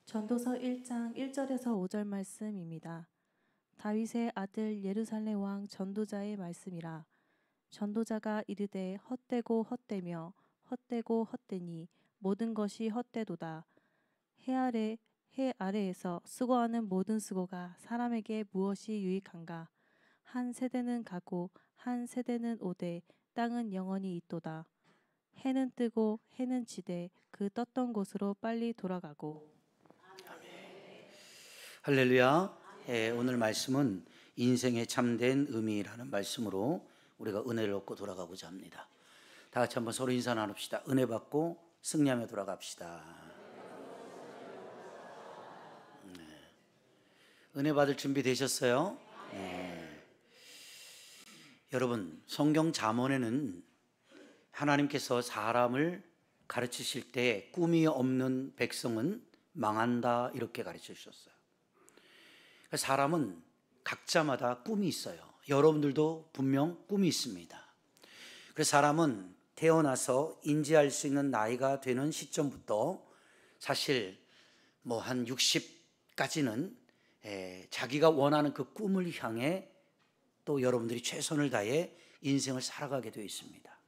전도서 1장 1절에서 5절 말씀입니다. 다윗의 아들 예루살렘 왕 전도자의 말씀이라. 전도자가 이르되 헛되고 헛되며 헛되고 헛되니 모든 것이 헛되도다. 해 아래에서 수고하는 모든 수고가 사람에게 무엇이 유익한가? 한 세대는 가고 한 세대는 오되 땅은 영원히 있도다. 해는 뜨고 해는 지되 그 떴던 곳으로 빨리 돌아가고. 할렐루야. 오늘 말씀은 인생의 참된 의미라는 말씀으로 우리가 은혜를 얻고 돌아가고자 합니다. 다 같이 한번 서로 인사 나눕시다. 은혜 받고 승리하며 돌아갑시다. 네. 은혜 받을 준비 되셨어요? 네. 여러분, 성경 잠언에는 하나님께서 사람을 가르치실 때 꿈이 없는 백성은 망한다 이렇게 가르쳐 주셨어요. 사람은 각자마다 꿈이 있어요. 여러분들도 분명 꿈이 있습니다. 그래서 사람은 태어나서 인지할 수 있는 나이가 되는 시점부터 사실 한 60까지는 자기가 원하는 그 꿈을 향해 또 여러분들이 최선을 다해 인생을 살아가게 되어 있습니다.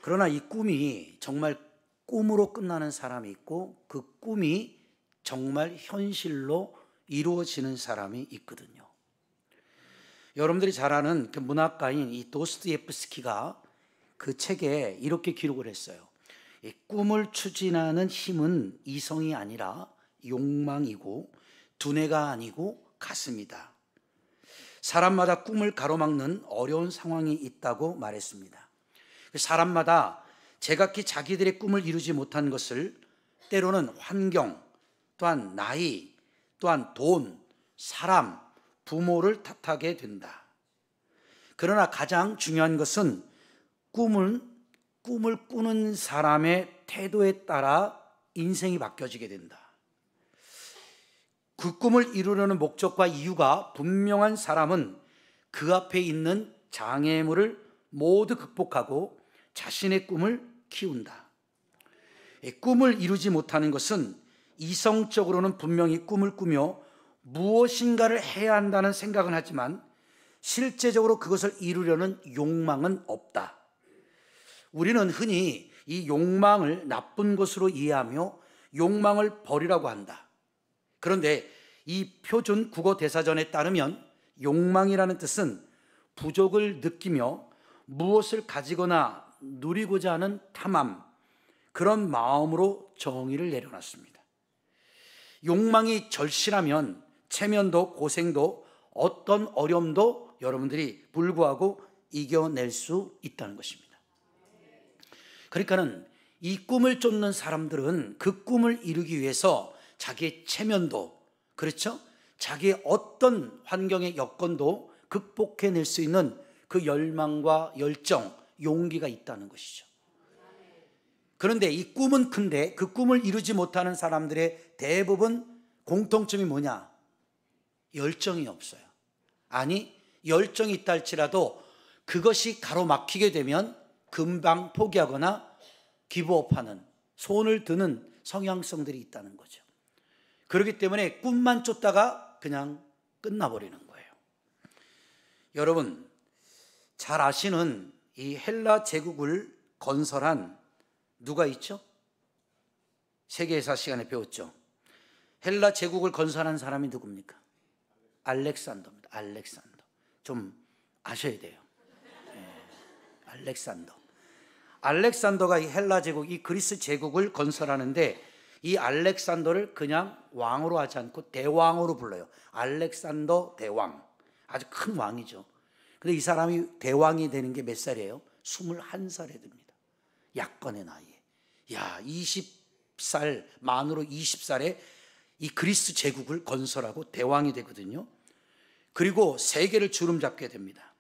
그러나 이 꿈이 정말 꿈으로 끝나는 사람이 있고 그 꿈이 정말 현실로 이루어지는 사람이 있거든요. 여러분들이 잘 아는 그 문학가인 이 도스토옙스키가 그 책에 이렇게 기록을 했어요. 이 꿈을 추진하는 힘은 이성이 아니라 욕망이고 두뇌가 아니고 가슴이다. 사람마다 꿈을 가로막는 어려운 상황이 있다고 말했습니다. 사람마다 제각기 자기들의 꿈을 이루지 못한 것을 때로는 환경, 또한 나이, 또한 돈, 사람, 부모를 탓하게 된다. 그러나 가장 중요한 것은 꿈을 꾸는 사람의 태도에 따라 인생이 바뀌어지게 된다. 그 꿈을 이루려는 목적과 이유가 분명한 사람은 그 앞에 있는 장애물을 모두 극복하고 자신의 꿈을 키운다. 꿈을 이루지 못하는 것은 이성적으로는 분명히 꿈을 꾸며 무엇인가를 해야 한다는 생각은 하지만 실제적으로 그것을 이루려는 욕망은 없다. 우리는 흔히 이 욕망을 나쁜 것으로 이해하며 욕망을 버리라고 한다. 그런데 이 표준 국어 대사전에 따르면 욕망이라는 뜻은 부족을 느끼며 무엇을 가지거나 누리고자 하는 탐함, 그런 마음으로 정의를 내려놨습니다. 욕망이 절실하면 체면도 고생도 어떤 어려움도 여러분들이 불구하고 이겨낼 수 있다는 것입니다. 그러니까는 이 꿈을 쫓는 사람들은 그 꿈을 이루기 위해서 자기의 체면도, 그렇죠? 자기의 어떤 환경의 여건도 극복해낼 수 있는 그 열망과 열정, 용기가 있다는 것이죠. 그런데 이 꿈은 큰데 그 꿈을 이루지 못하는 사람들의 대부분 공통점이 뭐냐? 열정이 없어요. 아니, 열정이 있다 할지라도 그것이 가로막히게 되면 금방 포기하거나 기브업하는, 손을 드는 성향성들이 있다는 거죠. 그렇기 때문에 꿈만 쫓다가 그냥 끝나버리는 거예요. 여러분, 잘 아시는 이 헬라 제국을 건설한 누가 있죠? 세계사 시간에 배웠죠. 헬라 제국을 건설한 사람이 누굽니까? 알렉산더입니다. 알렉산더. 좀 아셔야 돼요. 알렉산더가 이 헬라 제국, 이 그리스 제국을 건설하는데 이 알렉산더를 그냥 왕으로 하지 않고 대왕으로 불러요. 알렉산더 대왕. 아주 큰 왕이죠. 근데 이 사람이 대왕이 되는 게 몇 살이에요? 21살에 됩니다. 약건의 나이에. 20살, 만으로 20살에 이 그리스 제국을 건설하고 대왕이 되거든요. 그리고 세계를 주름잡게 됩니다.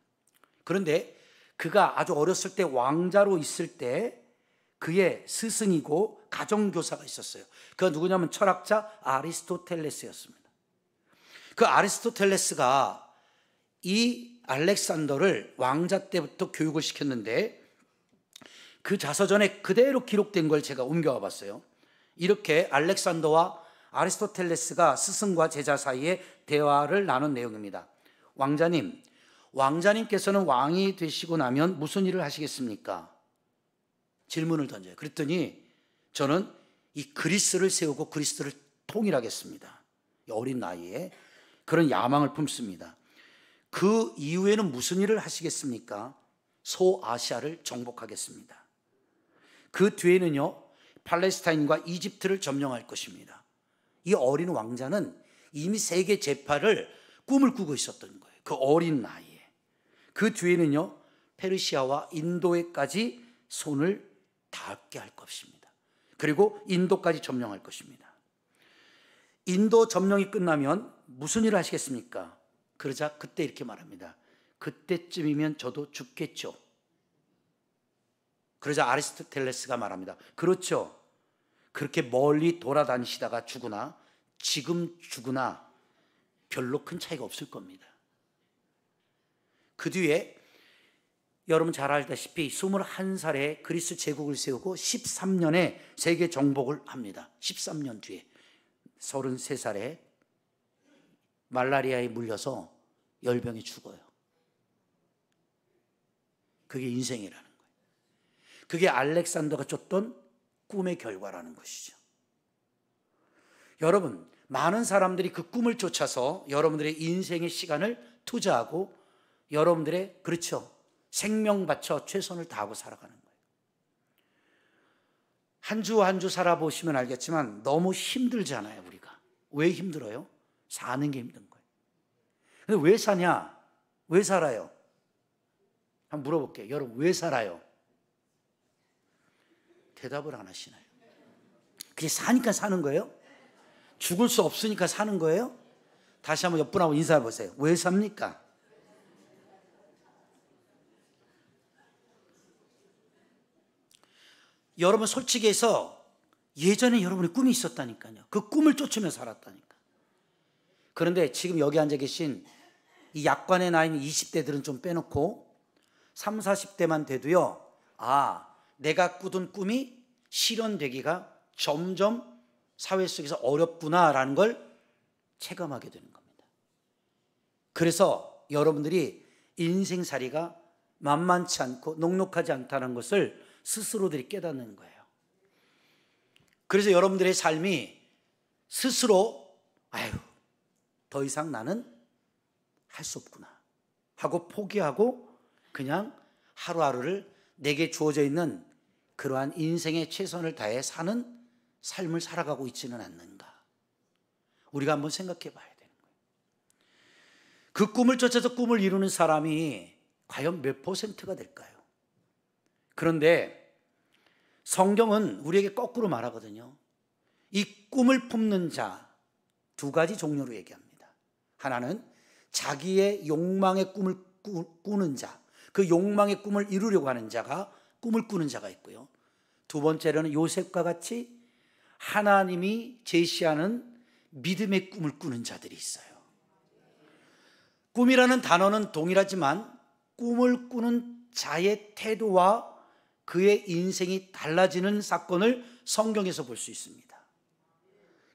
그런데 그가 아주 어렸을 때 왕자로 있을 때 그의 스승이고 가정교사가 있었어요. 그가 누구냐면 철학자 아리스토텔레스였습니다. 그 아리스토텔레스가 이 알렉산더를 왕자 때부터 교육을 시켰는데 그 자서전에 그대로 기록된 걸 제가 옮겨와 봤어요. 이렇게 알렉산더와 아리스토텔레스가 스승과 제자 사이에 대화를 나눈 내용입니다. 왕자님께서는 왕이 되시고 나면 무슨 일을 하시겠습니까? 질문을 던져요. 그랬더니 저는 이 그리스를 세우고 그리스를 통일하겠습니다. 어린 나이에 그런 야망을 품습니다. 그 이후에는 무슨 일을 하시겠습니까? 소아시아를 정복하겠습니다. 그 뒤에는요, 팔레스타인과 이집트를 점령할 것입니다. 이 어린 왕자는 이미 세계 제파를 꿈을 꾸고 있었던 거예요. 그 어린 나이에. 그 뒤에는요, 페르시아와 인도에까지 손을 닿게 할 것입니다. 그리고 인도까지 점령할 것입니다. 인도 점령이 끝나면 무슨 일을 하시겠습니까? 그러자 그때 이렇게 말합니다. 그때쯤이면 저도 죽겠죠. 그러자 아리스토텔레스가 말합니다. 그렇죠. 그렇게 멀리 돌아다니시다가 죽으나 지금 죽으나 별로 큰 차이가 없을 겁니다. 그 뒤에 여러분 잘 알다시피 21살에 그리스 제국을 세우고 13년에 세계 정복을 합니다. 13년 뒤에 33살에 말라리아에 물려서 열병에 죽어요. 그게 인생이라는 거예요. 그게 알렉산더가 쫓던 꿈의 결과라는 것이죠. 여러분, 많은 사람들이 그 꿈을 쫓아서 여러분들의 인생의 시간을 투자하고 여러분들의, 그렇죠, 생명 바쳐 최선을 다하고 살아가는 거예요. 한 주 한 주 살아보시면 알겠지만 너무 힘들잖아요, 우리가. 왜 힘들어요? 사는 게 힘든 거예요. 근데 왜 사냐? 왜 살아요? 한번 물어볼게요. 여러분, 왜 살아요? 대답을 안 하시나요? 그게 사니까 사는 거예요? 죽을 수 없으니까 사는 거예요? 다시 한번 옆분하고 인사해 보세요. 왜 삽니까? 여러분 솔직히 해서 예전에 여러분의 꿈이 있었다니까요. 그 꿈을 쫓으며 살았다니까. 그런데 지금 여기 앉아 계신 이 약관의 나이는 20대들은 좀 빼놓고 30, 40대만 돼도요, 아, 내가 꾸던 꿈이 실현되기가 점점 사회 속에서 어렵구나라는 걸 체감하게 되는 겁니다. 그래서 여러분들이 인생살이가 만만치 않고 녹록하지 않다는 것을 스스로들이 깨닫는 거예요. 그래서 여러분들의 삶이 스스로 더 이상 나는 할 수 없구나 하고 포기하고 그냥 하루하루를 내게 주어져 있는 그러한 인생의 최선을 다해 사는 삶을 살아가고 있지는 않는가. 우리가 한번 생각해 봐야 되는 거예요. 그 꿈을 쫓아서 꿈을 이루는 사람이 과연 몇 %가 될까요? 그런데 성경은 우리에게 거꾸로 말하거든요. 이 꿈을 품는 자 두 가지 종류로 얘기합니다. 하나는 자기의 욕망의 꿈을 꾸는 자, 그 욕망의 꿈을 이루려고 하는 자가 꿈을 꾸는 자가 있고요. 두 번째로는 요셉과 같이 하나님이 제시하는 믿음의 꿈을 꾸는 자들이 있어요. 꿈이라는 단어는 동일하지만 꿈을 꾸는 자의 태도와 그의 인생이 달라지는 사건을 성경에서 볼 수 있습니다.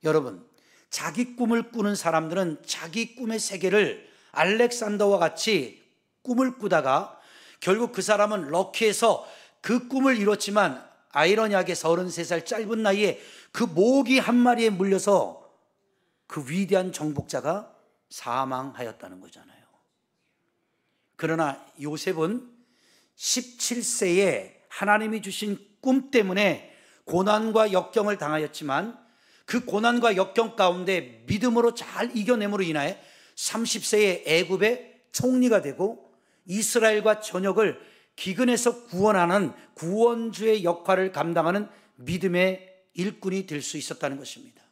여러분, 자기 꿈을 꾸는 사람들은 자기 꿈의 세계를 알렉산더와 같이 꿈을 꾸다가 결국 그 사람은 럭키에서 그 꿈을 이뤘지만 아이러니하게 33살 짧은 나이에 그 모기 한 마리에 물려서 그 위대한 정복자가 사망하였다는 거잖아요. 그러나 요셉은 17세에 하나님이 주신 꿈 때문에 고난과 역경을 당하였지만 그 고난과 역경 가운데 믿음으로 잘 이겨냄으로 인하여 30세에 애굽의 총리가 되고 이스라엘과 전역을 기근에서 구원하는 구원주의 역할을 감당하는 믿음의 일꾼이 될 수 있었다는 것입니다.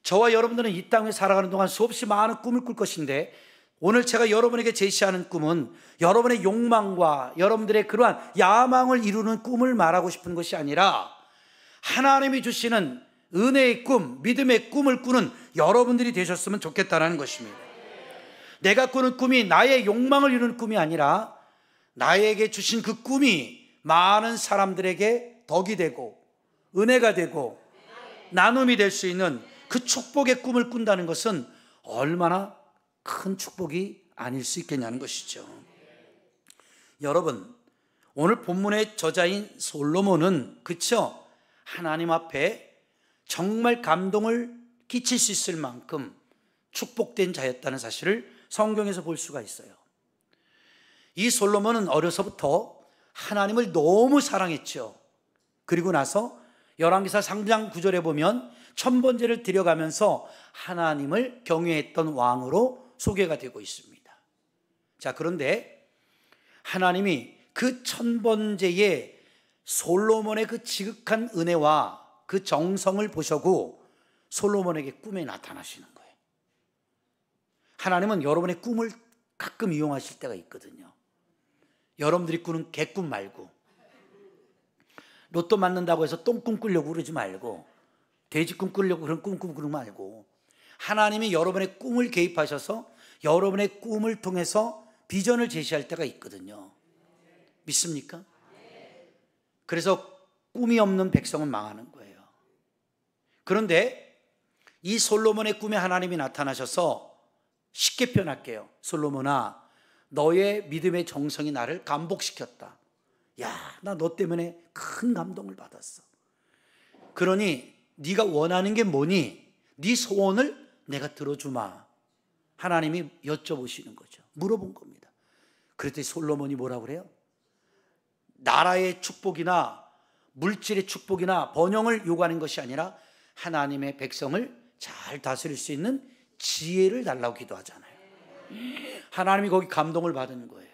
저와 여러분들은 이 땅에 살아가는 동안 수없이 많은 꿈을 꿀 것인데 오늘 제가 여러분에게 제시하는 꿈은 여러분의 욕망과 여러분들의 그러한 야망을 이루는 꿈을 말하고 싶은 것이 아니라 하나님이 주시는 은혜의 꿈, 믿음의 꿈을 꾸는 여러분들이 되셨으면 좋겠다는 것입니다. 내가 꾸는 꿈이 나의 욕망을 이루는 꿈이 아니라 나에게 주신 그 꿈이 많은 사람들에게 덕이 되고 은혜가 되고 나눔이 될 수 있는 그 축복의 꿈을 꾼다는 것은 얼마나 큰 축복이 아닐 수 있겠냐는 것이죠. 여러분, 오늘 본문의 저자인 솔로몬은 그쵸? 하나님 앞에 정말 감동을 끼칠 수 있을 만큼 축복된 자였다는 사실을 성경에서 볼 수가 있어요. 이 솔로몬은 어려서부터 하나님을 너무 사랑했죠. 그리고 나서 열왕기사 3장 9절에 보면 천번제를 드려가면서 하나님을 경외했던 왕으로 소개가 되고 있습니다. 자, 그런데 하나님이 그 천번제에 솔로몬의 그 지극한 은혜와 그 정성을 보시고 솔로몬에게 꿈에 나타나시는 거예요. 하나님은 여러분의 꿈을 가끔 이용하실 때가 있거든요. 여러분들이 꾸는 개꿈 말고, 로또 맞는다고 해서 똥꿈 꾸려고 그러지 말고, 돼지꿈 꾸려고 그런 꿈 꾸지 말고, 하나님이 여러분의 꿈을 개입하셔서 여러분의 꿈을 통해서 비전을 제시할 때가 있거든요. 믿습니까? 그래서 꿈이 없는 백성은 망하는 거예요. 그런데 이 솔로몬의 꿈에 하나님이 나타나셔서, 쉽게 표현할게요. 솔로몬아, 너의 믿음의 정성이 나를 감복시켰다. 야, 나 너 때문에 큰 감동을 받았어. 그러니 네가 원하는 게 뭐니? 네 소원을 내가 들어주마. 하나님이 여쭤보시는 거죠. 물어본 겁니다. 그랬더니 솔로몬이 뭐라고 그래요? 나라의 축복이나 물질의 축복이나 번영을 요구하는 것이 아니라 하나님의 백성을 잘 다스릴 수 있는 지혜를 달라고 기도하잖아요. 하나님이 거기 감동을 받은 거예요.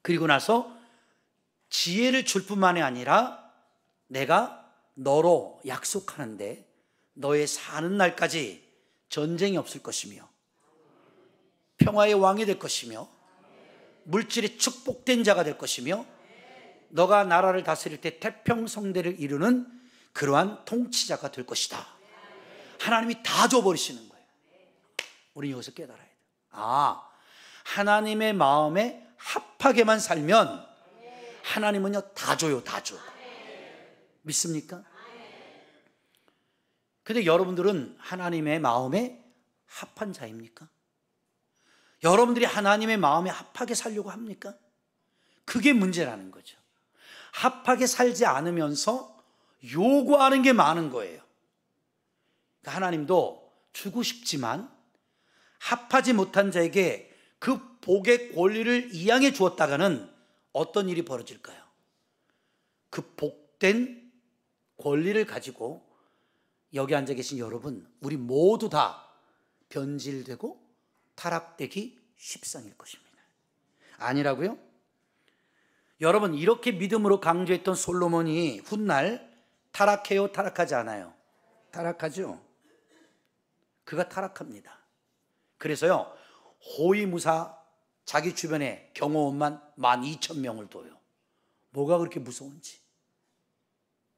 그리고 나서 지혜를 줄 뿐만이 아니라 내가 너로 약속하는데 너의 사는 날까지 전쟁이 없을 것이며 평화의 왕이 될 것이며 물질의 축복된 자가 될 것이며 너가 나라를 다스릴 때 태평성대를 이루는 그러한 통치자가 될 것이다. 하나님이 다 줘버리시는 거예요. 우리는 여기서 깨달아야 돼요. 아, 하나님의 마음에 합하게만 살면 하나님은요 다 줘요. 다 줘. 믿습니까? 근데 여러분들은 하나님의 마음에 합한 자입니까? 여러분들이 하나님의 마음에 합하게 살려고 합니까? 그게 문제라는 거죠. 합하게 살지 않으면서 요구하는 게 많은 거예요. 그러니까 하나님도 주고 싶지만 합하지 못한 자에게 그 복의 권리를 이양해 주었다가는 어떤 일이 벌어질까요? 그 복된 권리를 가지고 여기 앉아 계신 여러분, 우리 모두 다 변질되고 타락되기 십상일 것입니다. 아니라고요? 여러분, 이렇게 믿음으로 강조했던 솔로몬이 훗날 타락해요? 타락하지 않아요? 타락하죠? 그가 타락합니다. 그래서요, 호위무사 자기 주변에 경호원만 12,000명을 둬요. 뭐가 그렇게 무서운지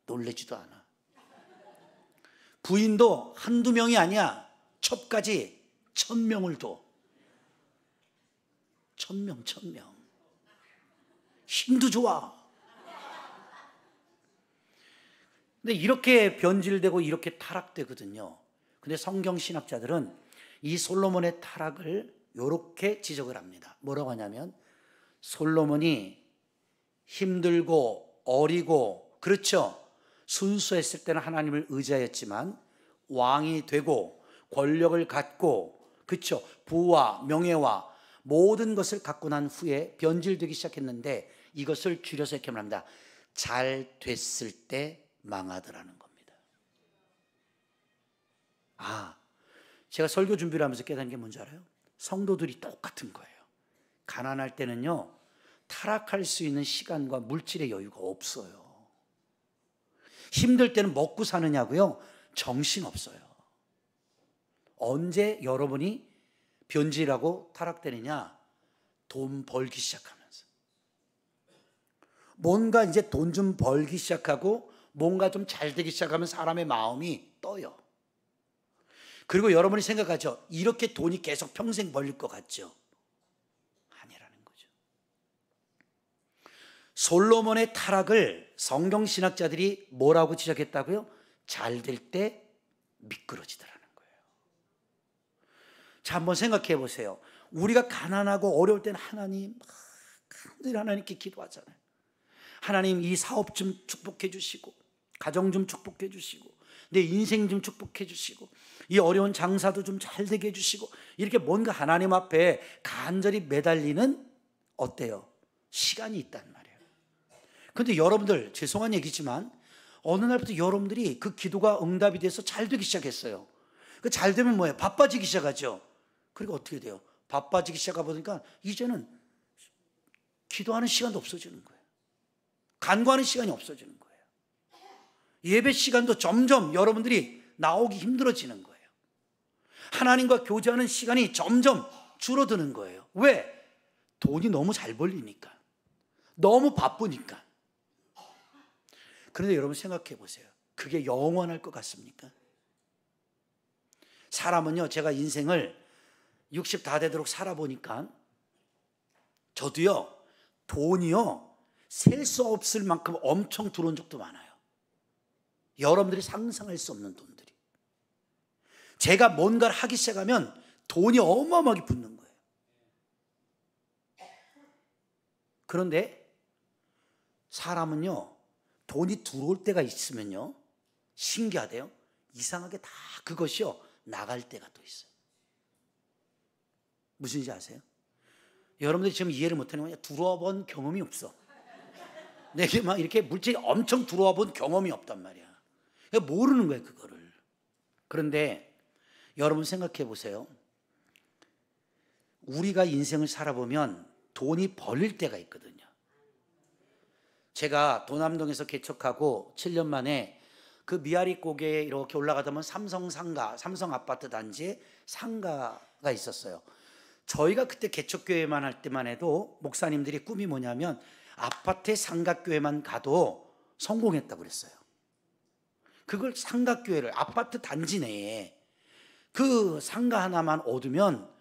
놀래지도 않아. 부인도 한두 명이 아니야. 첩까지 1,000명을 둬. 1,000명. 힘도 좋아. 근데 이렇게 변질되고 이렇게 타락되거든요. 근데 성경 신학자들은 이 솔로몬의 타락을 이렇게 지적을 합니다. 뭐라고 하냐면 솔로몬이 힘들고 어리고, 그렇죠, 순수했을 때는 하나님을 의지하였지만 왕이 되고 권력을 갖고, 그렇죠, 부와 명예와 모든 것을 갖고 난 후에 변질되기 시작했는데 이것을 줄여서 이렇게 말합니다. 잘 됐을 때 망하더라는 겁니다. 아, 제가 설교 준비를 하면서 깨달은 게 뭔지 알아요? 성도들이 똑같은 거예요. 가난할 때는요, 타락할 수 있는 시간과 물질의 여유가 없어요. 힘들 때는 먹고 사느냐고요? 정신없어요. 언제 여러분이 변질하고 타락되느냐? 돈 벌기 시작하면서. 뭔가 이제 돈 좀 벌기 시작하고 뭔가 좀 잘 되기 시작하면 사람의 마음이 떠요. 그리고 여러분이 생각하죠. 이렇게 돈이 계속 평생 벌릴 것 같죠? 아니라는 거죠. 솔로몬의 타락을 성경신학자들이 뭐라고 지적했다고요? 잘 될 때 미끄러지더라는 거예요. 자, 한번 생각해 보세요. 우리가 가난하고 어려울 때는 하나님, 늘 하나님께 기도하잖아요. 하나님, 이 사업 좀 축복해 주시고, 가정 좀 축복해 주시고, 내 인생 좀 축복해 주시고, 이 어려운 장사도 좀 잘 되게 해주시고, 이렇게 뭔가 하나님 앞에 간절히 매달리는 어때요? 시간이 있단 말이에요. 그런데 여러분들, 죄송한 얘기지만 어느 날부터 여러분들이 그 기도가 응답이 돼서 잘 되기 시작했어요. 그 잘 되면 뭐예요? 바빠지기 시작하죠. 그리고 어떻게 돼요? 바빠지기 시작하다 보니까 이제는 기도하는 시간도 없어지는 거예요. 간구하는 시간이 없어지는 거예요. 예배 시간도 점점 여러분들이 나오기 힘들어지는 거예요. 하나님과 교제하는 시간이 점점 줄어드는 거예요. 왜? 돈이 너무 잘 벌리니까, 너무 바쁘니까. 그런데 여러분 생각해 보세요. 그게 영원할 것 같습니까? 사람은요, 제가 인생을 60 다 되도록 살아보니까 저도요, 돈이요, 셀 수 없을 만큼 엄청 들어온 적도 많아요. 여러분들이 상상할 수 없는 돈들이. 제가 뭔가를 하기 시작하면 돈이 어마어마하게 붙는 거예요. 그런데 사람은요, 돈이 들어올 때가 있으면요, 신기하대요. 이상하게 다 그것이요, 나갈 때가 또 있어요. 무슨지 아세요? 여러분들이 지금 이해를 못하는 건 들어와 본 경험이 없어. 내게 막 이렇게 물질이 엄청 들어와 본 경험이 없단 말이야. 모르는 거예요, 그거를. 그런데 여러분 생각해 보세요. 우리가 인생을 살아보면 돈이 벌릴 때가 있거든요. 제가 도남동에서 개척하고 7년 만에 그 미아리 고개에 이렇게 올라가다 보면 삼성 아파트 단지에 상가가 있었어요. 저희가 그때 개척교회만 할 때만 해도 목사님들이 꿈이 뭐냐면 아파트에 상가교회만 가도 성공했다고 그랬어요. 그걸 상가교회를 아파트 단지 내에 그 상가 하나만 얻으면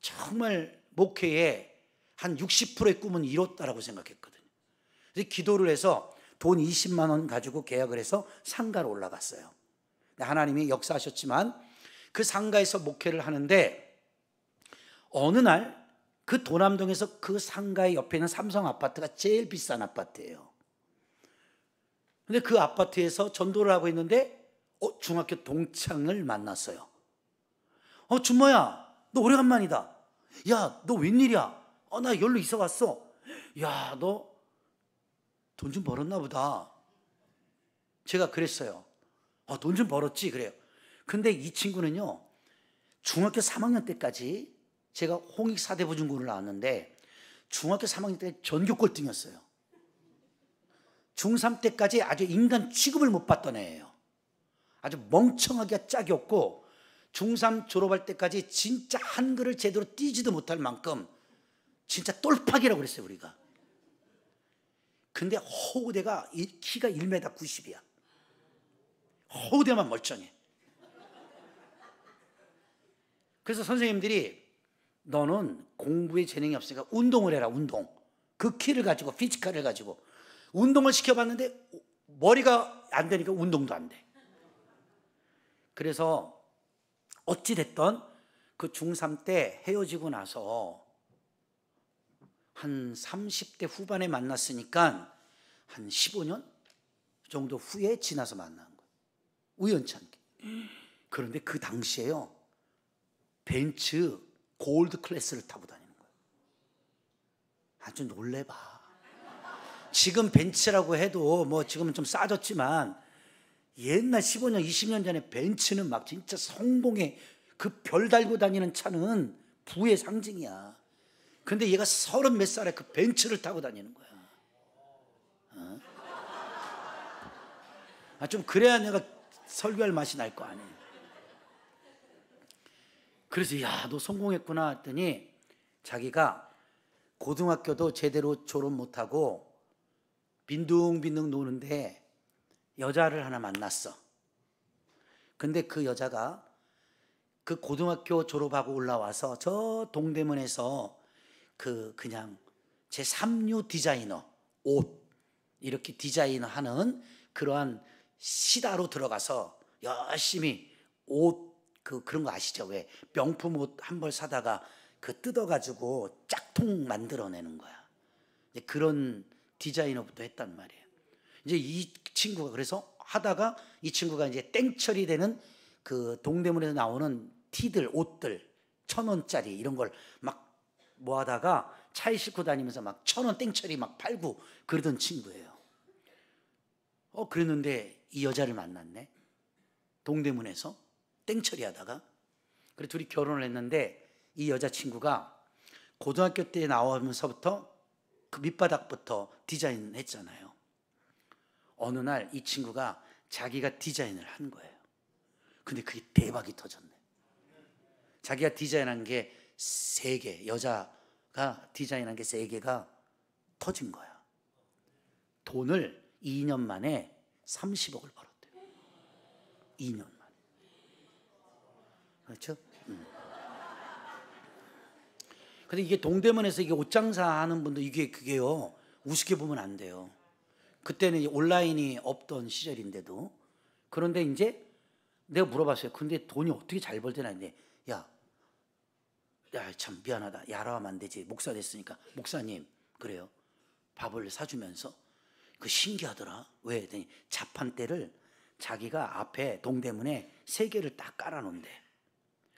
정말 목회의 한 60%의 꿈은 이뤘다라고 생각했거든요. 그래서 기도를 해서 돈 20만 원 가지고 계약을 해서 상가로 올라갔어요. 하나님이 역사하셨지만 그 상가에서 목회를 하는데 어느 날 그 도남동에서 그 상가의 옆에 있는 삼성 아파트가 제일 비싼 아파트예요. 근데 그 아파트에서 전도를 하고 있는데 중학교 동창을 만났어요. 준모야, 너 오래간만이다. 야, 너 웬일이야? 나 여기로 이사 왔어. 야, 너 돈 좀 벌었나 보다. 제가 그랬어요. 돈 좀 벌었지. 그래요. 근데 이 친구는요, 중학교 3학년 때까지, 제가 홍익 사대부중고를 나왔는데 중학교 3학년 때 전교 꼴등이었어요. 중3 때까지 아주 인간 취급을 못 받던 애예요. 아주 멍청하게 짝이 없고 중3 졸업할 때까지 진짜 한글을 제대로 띄지도 못할 만큼 진짜 똘팍이라고 그랬어요, 우리가. 근데 허우대가 키가 1m 90이야. 허우대만 멀쩡해. 그래서 선생님들이 너는 공부에 재능이 없으니까 운동을 해라, 운동. 그 키를 가지고, 피지컬을 가지고 운동을 시켜봤는데 머리가 안 되니까 운동도 안 돼. 그래서 어찌됐던 그 중3 때 헤어지고 나서 한 30대 후반에 만났으니까 한 15년 정도 후에 지나서 만난 거예요. 우연치 않게. 그런데 그 당시에요, 벤츠 골드 클래스를 타고 다니는 거예요. 아주 놀래봐. 지금 벤츠라고 해도 뭐 지금은 좀 싸졌지만 옛날 15년, 20년 전에 벤츠는 막 진짜 성공의 그 별 달고 다니는 차는 부의 상징이야. 근데 얘가 30 몇 살에 그 벤츠를 타고 다니는 거야. 좀 그래야 내가 설교할 맛이 날 거 아니에요. 그래서 야, 너 성공했구나 했더니 자기가 고등학교도 제대로 졸업 못하고 빈둥빈둥 노는데 여자를 하나 만났어. 근데 그 여자가 그 고등학교 졸업하고 올라와서 저 동대문에서 그냥 제3류 디자이너, 옷 이렇게 디자인하는 그러한 시다로 들어가서 열심히 옷 그런 거 아시죠? 왜 명품 옷 한 벌 사다가 그 뜯어가지고 짝통 만들어내는 거야. 이제 그런 디자이너부터 했단 말이에요. 이제 이 친구가 그래서 하다가 이 친구가 이제 땡처리 되는 그 동대문에서 나오는 티들, 옷들 1,000원짜리 이런 걸 막 모아다가 차에 싣고 다니면서 막 1,000원 땡처리 막 팔고 그러던 친구예요. 그랬는데 이 여자를 만났네. 동대문에서 땡처리 하다가. 그래 둘이 결혼을 했는데 이 여자친구가 고등학교 때 나오면서부터 그 밑바닥부터 디자인 했잖아요. 어느 날 이 친구가 자기가 디자인을 한 거예요. 근데 그게 대박이 터졌네. 자기가 디자인한 게 3개, 여자가 디자인한 게 3개가 터진 거야. 돈을 2년 만에 30억을 벌었대요. 2년 만에. 그렇죠? 근데 이게 동대문에서 이게 옷장사 하는 분들 그게요. 우습게 보면 안 돼요. 그때는 온라인이 없던 시절인데도. 그런데 이제 내가 물어봤어요. 근데 돈이 어떻게 잘 벌되나 했는데 야, 참 미안하다. 야라하면 안 되지. 목사 됐으니까. 목사님, 그래요. 밥을 사주면서 그 신기하더라. 왜? 했더니 자판대를 자기가 앞에 동대문에 3개를 딱 깔아놓은대.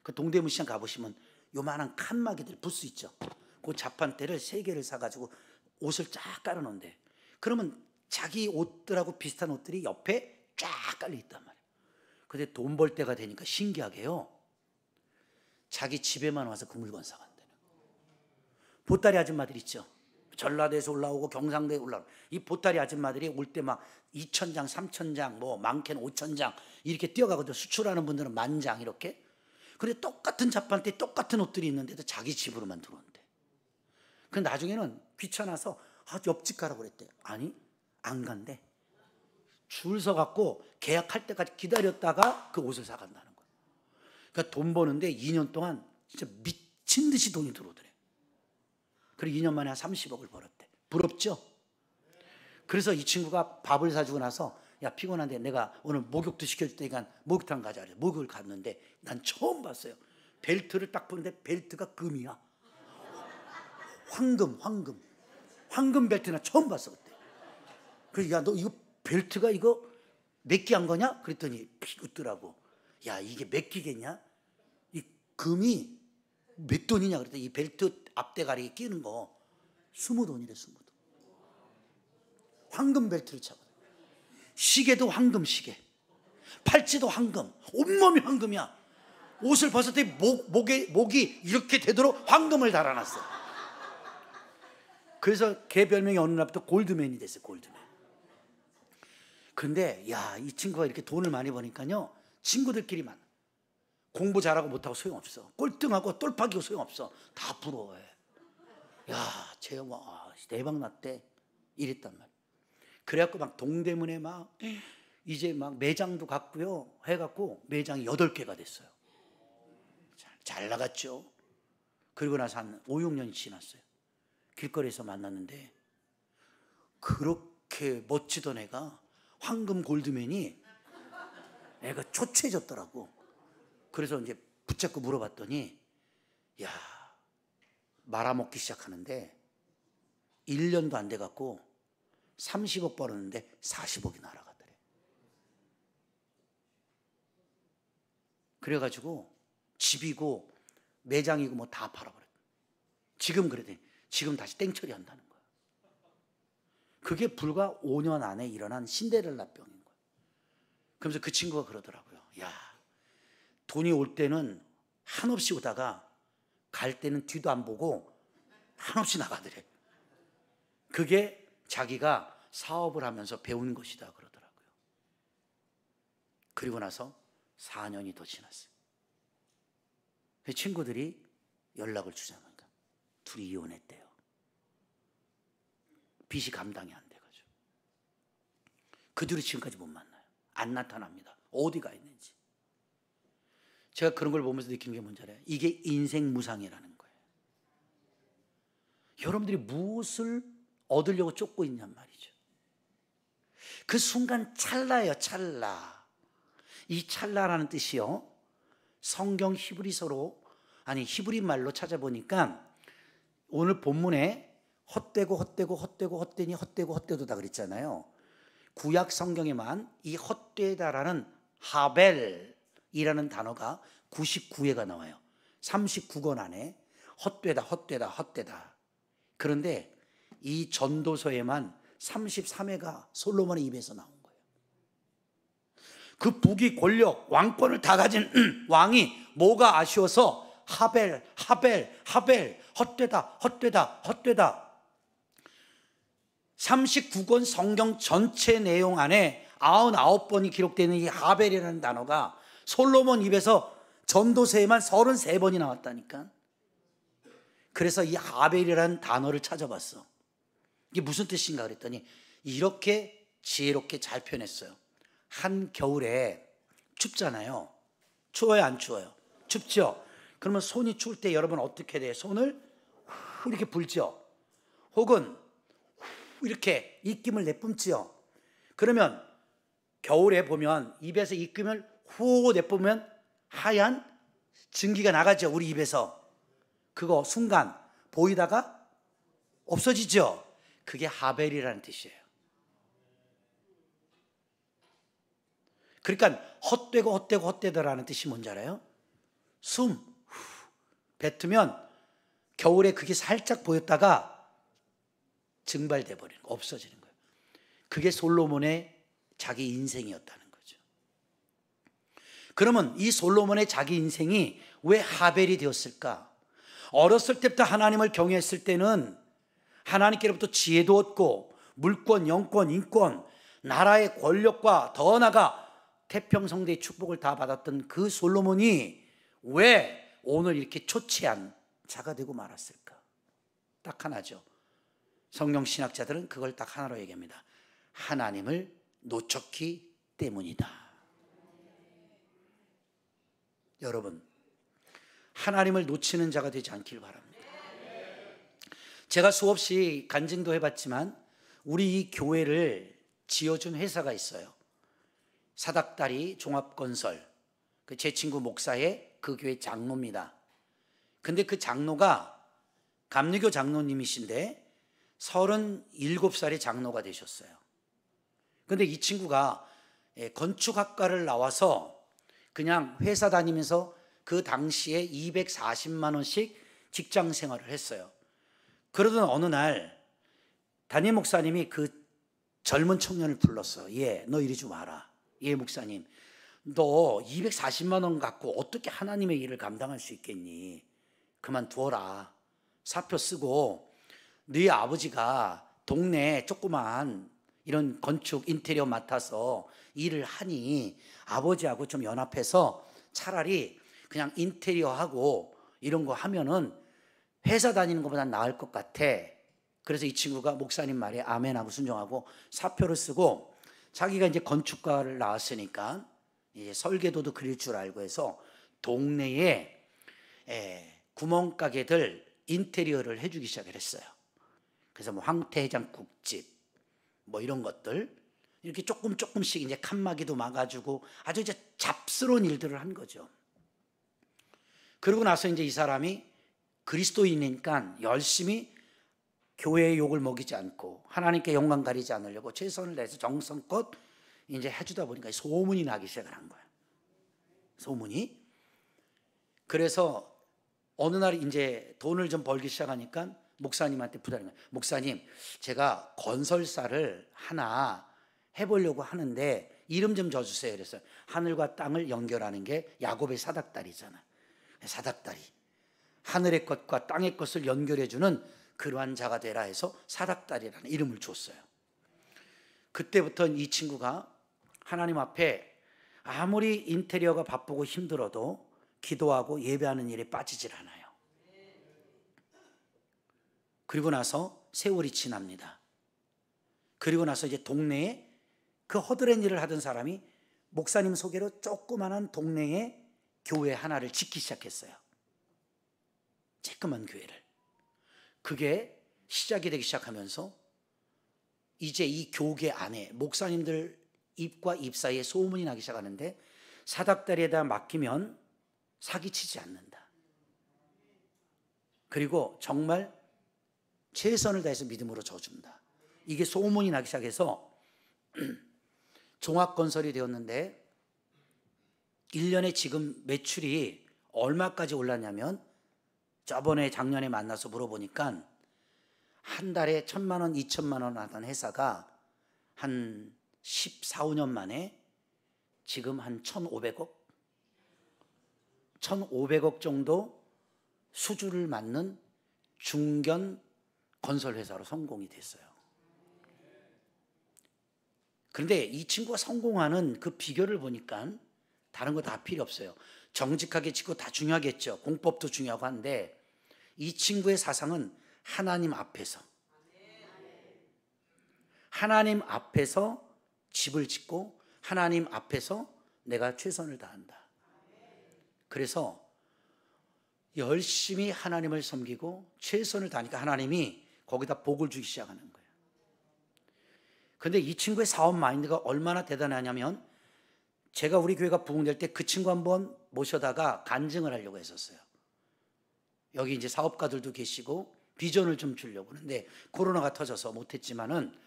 그 동대문 시장 가보시면 요만한 칸막이들 부스 있죠. 그 자판대를 3개를 사가지고 옷을 쫙 깔아놓은대. 그러면 자기 옷들하고 비슷한 옷들이 옆에 쫙 깔려 있단 말이에요. 근데 돈 벌 때가 되니까 신기하게요. 자기 집에만 와서 그 물건 사간다는 거예요. 보따리 아줌마들 있죠. 전라도에서 올라오고 경상도에 올라오고 이 보따리 아줌마들이 올 때 막 2,000장, 3,000장, 뭐 많게는 5,000장 이렇게 뛰어가거든요. 수출하는 분들은 10,000장 이렇게. 그런데 똑같은 자판대 똑같은 옷들이 있는데도 자기 집으로만 들어온대. 그 나중에는 귀찮아서 옆집 가라고 그랬대. 아니 안 간대. 줄 서갖고 계약할 때까지 기다렸다가 그 옷을 사간다는 거예요. 그러니까 돈 버는데 2년 동안 진짜 미친 듯이 돈이 들어오더래. 그리고 2년 만에 한 30억을 벌었대. 부럽죠? 그래서 이 친구가 밥을 사주고 나서 야 피곤한데 내가 오늘 목욕도 시켜줄 테니까 목욕탕 가자 그래. 목욕을 갔는데 난 처음 봤어요. 벨트를 딱 보는데 벨트가 금이야. 황금 벨트 나 처음 봤어 그때. 그래서 야 너 이거 벨트가 이거 몇 끼 한 거냐? 그랬더니 픽 웃더라고. 야 이게 몇 끼겠냐? 이 금이 몇 돈이냐 그랬더니 이 벨트 앞대가리에 끼는 거 20돈이래 20돈. 황금 벨트를 차고 시계도 황금 시계, 팔찌도 황금, 온몸이 황금이야. 옷을 벗었더니 목이 이렇게 되도록 황금을 달아놨어. 그래서 걔 별명이 어느 날부터 골드맨이 됐어요. 골드맨. 근데 야 이 친구가 이렇게 돈을 많이 버니까요 친구들끼리만 공부 잘하고 못하고 소용없어. 꼴등하고 똘파기고 소용없어. 다 부러워해. 야 쟤 와 대박 났대 이랬단 말이야. 그래갖고 막 동대문에 막 이제 막 매장도 갖고요 해갖고 매장이 8개가 됐어요. 잘 나갔죠. 그리고 나서 한 5, 6년이 지났어요. 길거리에서 만났는데 그렇게 멋지던 애가 황금 골드맨이 애가 초췌해졌더라고. 그래서 이제 붙잡고 물어봤더니 야 말아먹기 시작하는데 1년도 안 돼갖고 30억 벌었는데 40억이 날아가더래. 그래가지고 집이고 매장이고 뭐 다 팔아버렸대. 지금 그러더니 지금 다시 땡처리 한다는 거야. 그게 불과 5년 안에 일어난 신데렐라 병인 거야. 그러면서 그 친구가 그러더라고요. 야 돈이 올 때는 한없이 오다가 갈 때는 뒤도 안 보고 한없이 나가더래. 그게 자기가 사업을 하면서 배운 것이다 그러더라고요. 그리고 나서 4년이 더 지났어요. 그 친구들이 연락을 주자마자 둘이 이혼했대요. 빚이 감당이 안 돼가지고. 그 뒤로 지금까지 못 만나요. 안 나타납니다. 어디가 있는지. 제가 그런 걸 보면서 느낀 게 뭔지 알아요? 이게 인생 무상이라는 거예요. 여러분들이 무엇을 얻으려고 쫓고 있냔 말이죠. 그 순간 찰나예요. 찰나. 이 찰나라는 뜻이요 성경 히브리서로, 아니 히브리 말로 찾아보니까 오늘 본문에 헛되고 헛되고 헛되고 헛되니 헛되고 헛되도다 그랬잖아요. 구약 성경에만 이 헛되다라는 하벨이라는 단어가 99회가 나와요. 39권 안에 헛되다 헛되다 헛되다. 그런데 이 전도서에만 33회가 솔로몬의 입에서 나온 거예요. 그 부귀 권력 왕권을 다 가진 왕이 뭐가 아쉬워서 하벨 헛되다 헛되다 헛되다. 39권 성경 전체 내용 안에 99번이 기록되는 이 하벨이라는 단어가 솔로몬 입에서 전도서에만 33번이 나왔다니까. 그래서 이 하벨이라는 단어를 찾아봤어. 이게 무슨 뜻인가 그랬더니 이렇게 지혜롭게 잘 표현했어요. 한겨울에 춥잖아요. 추워요 안 추워요? 춥죠? 그러면 손이 추울 때 여러분 어떻게 돼요? 손을 후 이렇게 불죠? 혹은 후 이렇게 입김을 내뿜지요? 그러면 겨울에 보면 입에서 입김을 후 내뿜으면 하얀 증기가 나가죠, 우리 입에서. 그거 순간 보이다가 없어지죠? 그게 하벨이라는 뜻이에요. 그러니까 헛되고 헛되고 헛되다라는 뜻이 뭔지 알아요? 숨 뱉으면 겨울에 그게 살짝 보였다가 증발돼 버리는 거, 없어지는 거예요. 그게 솔로몬의 자기 인생이었다는 거죠. 그러면 이 솔로몬의 자기 인생이 왜 하벨이 되었을까? 어렸을 때부터 하나님을 경외했을 때는 하나님께로부터 지혜도 얻고 물권, 영권, 인권, 나라의 권력과 더 나아가 태평성대의 축복을 다 받았던 그 솔로몬이 왜 오늘 이렇게 초췌한 자가 되고 말았을까? 딱 하나죠. 성경 신학자들은 그걸 딱 하나로 얘기합니다. 하나님을 놓쳤기 때문이다. 여러분, 하나님을 놓치는 자가 되지 않길 바랍니다. 제가 수없이 간증도 해봤지만 우리 이 교회를 지어준 회사가 있어요. 사닥다리 종합건설. 제 친구 목사의 그 교회 장로입니다. 근데 그 장로가 감리교 장로님이신데 37살의 장로가 되셨어요. 근데 이 친구가 건축학과를 나와서 그냥 회사 다니면서 그 당시에 240만 원씩 직장 생활을 했어요. 그러던 어느 날 담임 목사님이 그 젊은 청년을 불렀어. 너 이리 좀 와라. 목사님, 너 240만 원 갖고 어떻게 하나님의 일을 감당할 수 있겠니? 그만두어라. 사표 쓰고 네 아버지가 동네 조그만 이런 건축 인테리어 맡아서 일을 하니 아버지하고 좀 연합해서 차라리 그냥 인테리어하고 이런 거 하면은 회사 다니는 것보다 나을 것 같아. 그래서 이 친구가 목사님 말에 아멘하고 순종하고 사표를 쓰고 자기가 이제 건축가를 나왔으니까 이제 설계도도 그릴 줄 알고 해서 동네에 구멍가게들 인테리어를 해주기 시작을 했어요. 그래서 뭐 황태해장국집 뭐 이런 것들 이렇게 조금씩 이제 칸막이도 막아주고 아주 이제 잡스러운 일들을 한 거죠. 그러고 나서 이제 이 사람이 그리스도인이니까 열심히 교회의 욕을 먹이지 않고 하나님께 영광 가리지 않으려고 최선을 다해서 정성껏 이제 해주다 보니까 소문이 나기 시작을 한 거예요. 소문이. 그래서 어느 날 이제 돈을 좀 벌기 시작하니까 목사님한테 부탁한 거예요. 목사님, 제가 건설사를 하나 해보려고 하는데 이름 좀 줘주세요. 그래서 하늘과 땅을 연결하는 게 야곱의 사닥다리잖아. 사닥다리. 하늘의 것과 땅의 것을 연결해주는 그러한 자가 되라 해서 사닥다리라는 이름을 줬어요. 그때부터 이 친구가 하나님 앞에 아무리 인테리어가 바쁘고 힘들어도 기도하고 예배하는 일에 빠지질 않아요. 그리고 나서 세월이 지납니다. 그리고 나서 이제 동네에 그 허드렛 일을 하던 사람이 목사님 소개로 조그만한 동네에 교회 하나를 짓기 시작했어요. 쬐끄만 교회를. 그게 시작이 되기 시작하면서 이제 이 교계 안에 목사님들 입과 입 사이에 소문이 나기 시작하는데 사닥다리에다 맡기면 사기치지 않는다. 그리고 정말 최선을 다해서 믿음으로 져준다. 이게 소문이 나기 시작해서 종합건설이 되었는데 1년에 지금 매출이 얼마까지 올랐냐면 저번에 작년에 만나서 물어보니까 한 달에 1,000만 원, 2천만 원 하던 회사가 한 14, 15년 만에 지금 한 1,500억? 1,500억 정도 수주를 맡는 중견 건설회사로 성공이 됐어요. 그런데 이 친구가 성공하는 그 비결을 보니까 다른 거 다 필요 없어요. 정직하게 짓고 다 중요하겠죠. 공법도 중요하고 한데 이 친구의 사상은 하나님 앞에서 집을 짓고 하나님 앞에서 내가 최선을 다한다. 그래서 열심히 하나님을 섬기고 최선을 다하니까 하나님이 거기다 복을 주기 시작하는 거예요. 그런데 이 친구의 사업 마인드가 얼마나 대단하냐면 제가 우리 교회가 부흥될 때 그 친구 한번 모셔다가 간증을 하려고 했었어요. 여기 이제 사업가들도 계시고 비전을 좀 주려고. 그런데 코로나가 터져서 못했지만은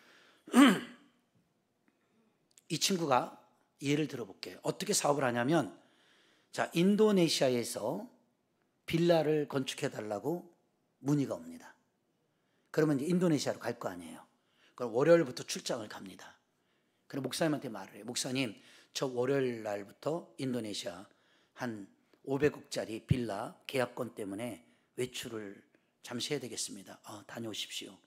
이 친구가 예를 들어볼게요. 어떻게 사업을 하냐면 자, 인도네시아에서 빌라를 건축해 달라고 문의가 옵니다. 그러면 이제 인도네시아로 갈 거 아니에요. 그럼 월요일부터 출장을 갑니다. 그럼 목사님한테 말을 해요. 목사님, 저 월요일 날부터 인도네시아 한 500억짜리 빌라 계약권 때문에 외출을 잠시 해야 되겠습니다. 다녀오십시오.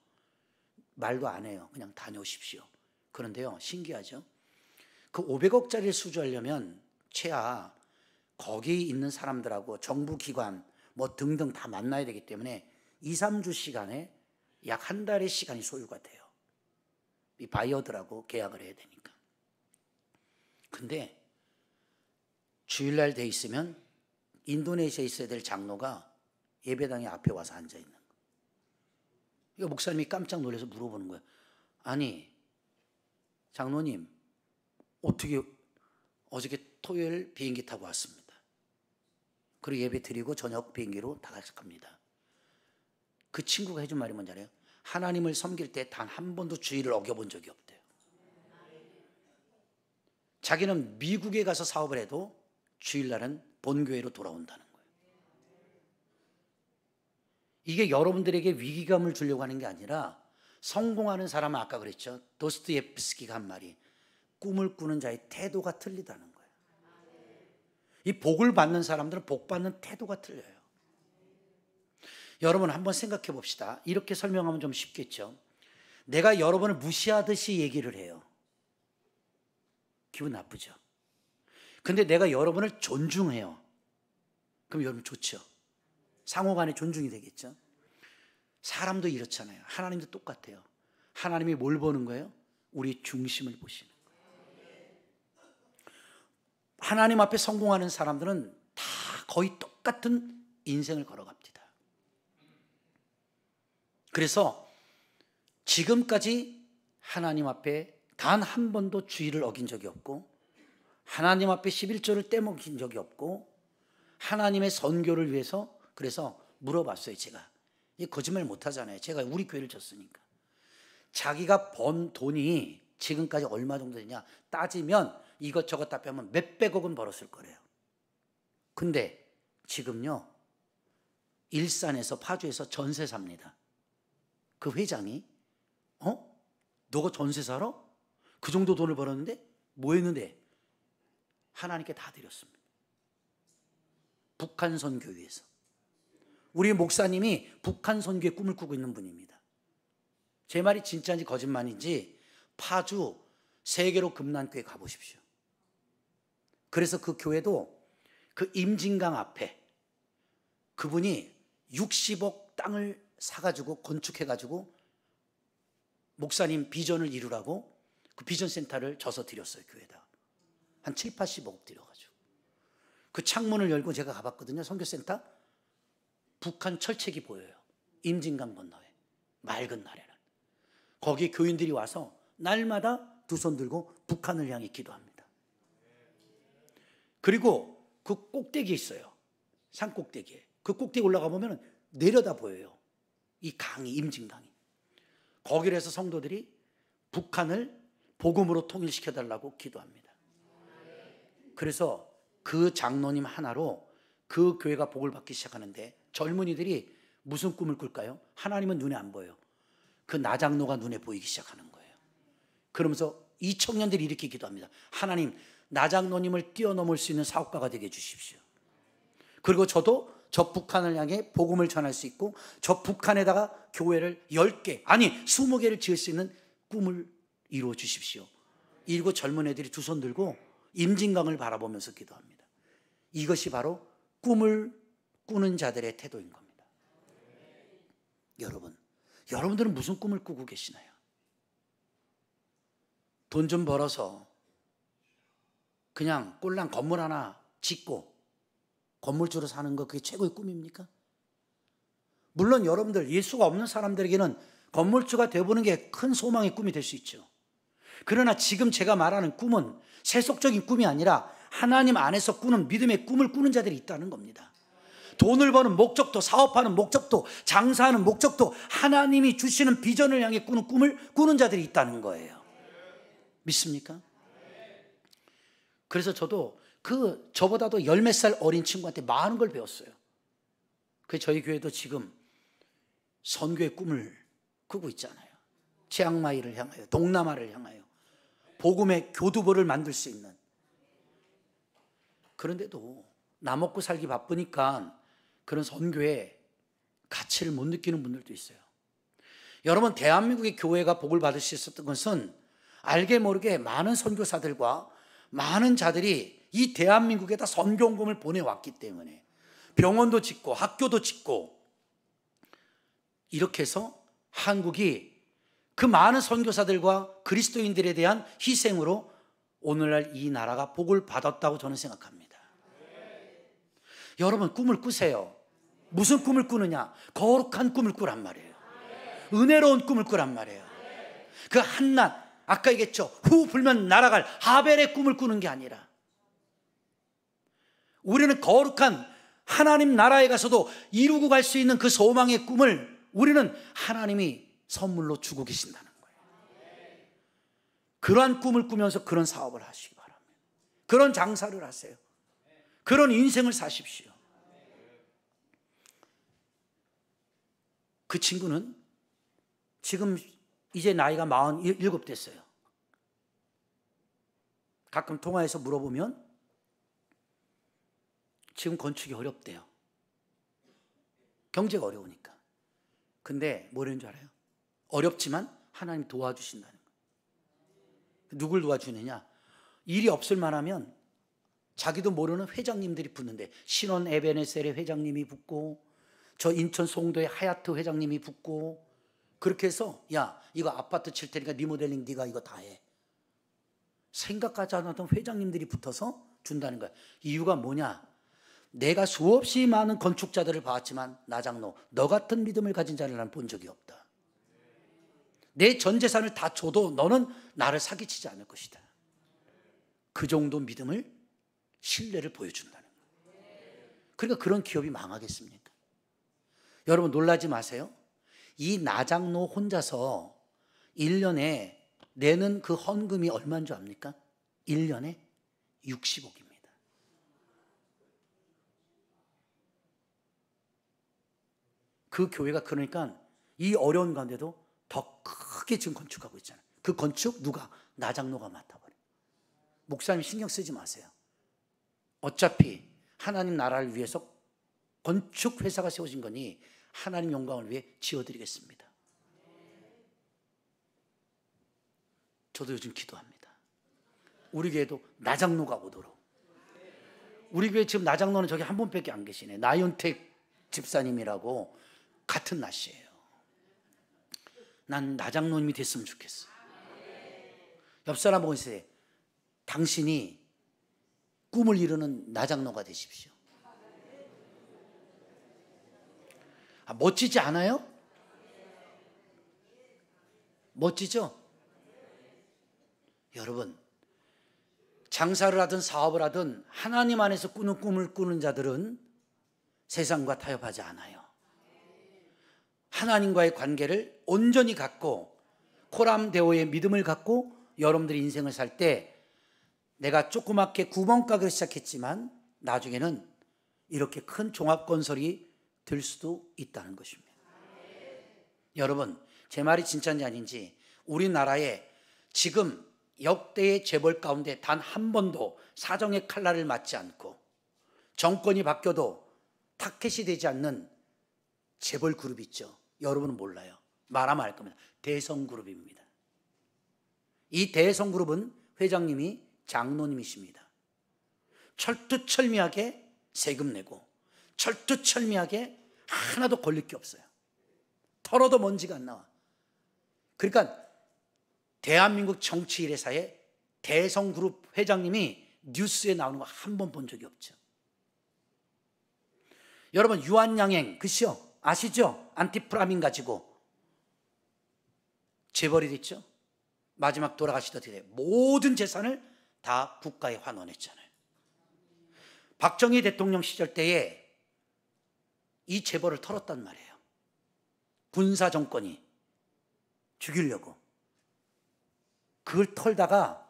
말도 안 해요. 그냥 다녀오십시오. 그런데요, 신기하죠? 그 500억짜리를 수주하려면 최하 거기 있는 사람들하고 정부기관 뭐 등등 다 만나야 되기 때문에 2, 3주 시간에 약 한 달의 시간이 소요가 돼요. 이 바이어들하고 계약을 해야 되니까. 근데 주일날 돼 있으면 인도네시아에 있어야 될 장로가 예배당에 앞에 와서 앉아 있는 거예요. 이거 목사님이 깜짝 놀라서 물어보는 거예요. 아니, 장로님, 어떻게 어저께 토요일 비행기 타고 왔습니다. 그리고 예배 드리고 저녁 비행기로 다 갑니다. 그 친구가 해준 말이 뭔지 알아요? 하나님을 섬길 때 단 한 번도 주의를 어겨본 적이 없대요. 자기는 미국에 가서 사업을 해도 주일날은 본교회로 돌아온다는 거예요. 이게 여러분들에게 위기감을 주려고 하는 게 아니라 성공하는 사람은 아까 그랬죠. 도스토옙스키가 한 말이 꿈을 꾸는 자의 태도가 틀리다는 거예요. 이 복을 받는 사람들은 복 받는 태도가 틀려요. 여러분 한번 생각해 봅시다. 이렇게 설명하면 좀 쉽겠죠. 내가 여러분을 무시하듯이 얘기를 해요. 기분 나쁘죠. 근데 내가 여러분을 존중해요. 그럼 여러분 좋죠. 상호간에 존중이 되겠죠. 사람도 이렇잖아요. 하나님도 똑같아요. 하나님이 뭘 보는 거예요? 우리 중심을 보시는 거예요. 하나님 앞에 성공하는 사람들은 다 거의 똑같은 인생을 걸어갑니다. 그래서 지금까지 하나님 앞에 단 한 번도 주의를 어긴 적이 없고 하나님 앞에 11조를 떼먹인 적이 없고 하나님의 선교를 위해서 그래서 물어봤어요. 제가 거짓말 못하잖아요. 제가 우리 교회를 졌으니까 자기가 번 돈이 지금까지 얼마 정도 되냐 따지면 이것저것 다 빼면 몇백억은 벌었을 거래요. 근데 지금요 일산에서 파주에서 전세 삽니다. 그 회장이 너가 전세 살아? 그 정도 돈을 벌었는데 뭐 했는데 하나님께 다 드렸습니다. 북한 선교회에서 우리 목사님이 북한 선교의 꿈을 꾸고 있는 분입니다. 제 말이 진짜인지 거짓말인지 파주 세계로 금난교회 가보십시오. 그래서 그 교회도 그 임진강 앞에 그분이 60억 땅을 사가지고 건축해가지고 목사님 비전을 이루라고 그 비전센터를 져서 드렸어요. 교회에다 한 7, 80억 드려가지고 그 창문을 열고 제가 가봤거든요. 선교센터 북한 철책이 보여요. 임진강 건너에 맑은 날에는 거기 교인들이 와서 날마다 두 손 들고 북한을 향해 기도합니다. 그리고 그 꼭대기에 있어요. 산 꼭대기에. 그 꼭대기 올라가 보면 내려다 보여요. 이 강이, 임진강이. 거기를 해서 성도들이 북한을 복음으로 통일시켜달라고 기도합니다. 그래서 그 장로님 하나로 그 교회가 복을 받기 시작하는데 젊은이들이 무슨 꿈을 꿀까요? 하나님은 눈에 안 보여요. 그 나장로가 눈에 보이기 시작하는 거예요. 그러면서 이 청년들이 이렇게 기도합니다. 하나님, 나장로님을 뛰어넘을 수 있는 사업가가 되게 해주십시오. 그리고 저도 저 북한을 향해 복음을 전할 수 있고 저 북한에다가 교회를 10개 아니 20개를 지을 수 있는 꿈을 이루어 주십시오. 이러고 젊은 애들이 두 손 들고 임진강을 바라보면서 기도합니다. 이것이 바로 꿈을 꾸는 자들의 태도인 겁니다. 여러분들은 무슨 꿈을 꾸고 계시나요? 돈 좀 벌어서 그냥 꼴랑 건물 하나 짓고 건물주로 사는 거 그게 최고의 꿈입니까? 물론 여러분들 예수가 없는 사람들에게는 건물주가 되어보는 게 큰 소망의 꿈이 될 수 있죠. 그러나 지금 제가 말하는 꿈은 세속적인 꿈이 아니라 하나님 안에서 꾸는 믿음의 꿈을 꾸는 자들이 있다는 겁니다. 돈을 버는 목적도, 사업하는 목적도, 장사하는 목적도 하나님이 주시는 비전을 향해 꾸는 꿈을 꾸는 자들이 있다는 거예요. 믿습니까? 그래서 저도 저보다도 10몇 살 어린 친구한테 많은 걸 배웠어요. 그래서 저희 교회도 지금 선교의 꿈을 꾸고 있잖아요. 치앙마이를 향하여, 동남아를 향하여 복음의 교두보를 만들 수 있는. 그런데도 나 먹고 살기 바쁘니까 그런 선교의 가치를 못 느끼는 분들도 있어요. 여러분, 대한민국의 교회가 복을 받을 수 있었던 것은 알게 모르게 많은 선교사들과 많은 자들이 이 대한민국에다 선교원금을 보내왔기 때문에 병원도 짓고 학교도 짓고 이렇게 해서 한국이 그 많은 선교사들과 그리스도인들에 대한 희생으로 오늘날 이 나라가 복을 받았다고 저는 생각합니다. 여러분, 꿈을 꾸세요. 무슨 꿈을 꾸느냐? 거룩한 꿈을 꾸란 말이에요. 은혜로운 꿈을 꾸란 말이에요. 그 한낱 아까 얘기했죠. 후 불면 날아갈 하벨의 꿈을 꾸는 게 아니라 우리는 거룩한 하나님 나라에 가서도 이루고 갈 수 있는 그 소망의 꿈을 우리는 하나님이 선물로 주고 계신다는 거예요. 그러한 꿈을 꾸면서 그런 사업을 하시기 바랍니다. 그런 장사를 하세요. 그런 인생을 사십시오. 그 친구는 지금 이제 나이가 47 됐어요. 가끔 통화해서 물어보면 지금 건축이 어렵대요. 경제가 어려우니까. 근데 뭐라는 줄 알아요? 어렵지만 하나님 도와주신다는 거예요. 누굴 도와주느냐? 일이 없을 만하면 자기도 모르는 회장님들이 붙는데 신원 에베네셀의 회장님이 붙고 저 인천 송도의 하얏트 회장님이 붙고 그렇게 해서 야 이거 아파트 칠 테니까 리모델링 네가 이거 다 해. 생각하지 않았던 회장님들이 붙어서 준다는 거야. 이유가 뭐냐? 내가 수없이 많은 건축자들을 봐왔지만 나장로 너 같은 믿음을 가진 자를 난 본 적이 없다. 내 전 재산을 다 줘도 너는 나를 사기치지 않을 것이다. 그 정도 믿음을 신뢰를 보여준다는 거예요. 그러니까 그런 기업이 망하겠습니까? 여러분 놀라지 마세요. 이 나장로 혼자서 1년에 내는 그 헌금이 얼마인 줄 압니까? 1년에 60억입니다. 그 교회가 그러니까 이 어려운 가운데도 더 크게 지금 건축하고 있잖아요. 그 건축 누가? 나장로가 맡아버려요. 목사님 신경 쓰지 마세요. 어차피 하나님 나라를 위해서 건축 회사가 세워진 거니 하나님 영광을 위해 지어드리겠습니다. 저도 요즘 기도합니다. 우리 교회도 나장로가 오도록. 우리 교회 지금 나장로는 저기 한 분밖에 안 계시네. 나윤택 집사님이라고 같은 낯이에요. 난 나장로님이 됐으면 좋겠어. 옆 사람 보고 있어요. 당신이 꿈을 이루는 나장로가 되십시오. 멋지지 않아요? 멋지죠? 여러분, 장사를 하든 사업을 하든 하나님 안에서 꾸는 꿈을 꾸는 자들은 세상과 타협하지 않아요. 하나님과의 관계를 온전히 갖고 코람데오의 믿음을 갖고 여러분들이 인생을 살 때 내가 조그맣게 구멍가게를 시작했지만 나중에는 이렇게 큰 종합건설이 될 수도 있다는 것입니다. 여러분, 제 말이 진짜인지 아닌지 우리나라에 지금 역대의 재벌 가운데 단 한 번도 사정의 칼날을 맞지 않고 정권이 바뀌어도 타켓이 되지 않는 재벌 그룹이 있죠. 여러분은 몰라요. 말하면 알 겁니다. 대성그룹입니다. 이 대성그룹은 회장님이 장로님이십니다. 철두철미하게 세금 내고 철두철미하게 하나도 걸릴 게 없어요. 털어도 먼지가 안 나와. 그러니까 대한민국 정치 일회사에 대성그룹 회장님이 뉴스에 나오는 거 한 번 본 적이 없죠. 여러분, 유한양행 그시요 아시죠? 안티프라민 가지고 재벌이 됐죠. 마지막 돌아가시던 모든 재산을 다 국가에 환원했잖아요. 박정희 대통령 시절 때에 이 재벌을 털었단 말이에요. 군사 정권이 죽이려고. 그걸 털다가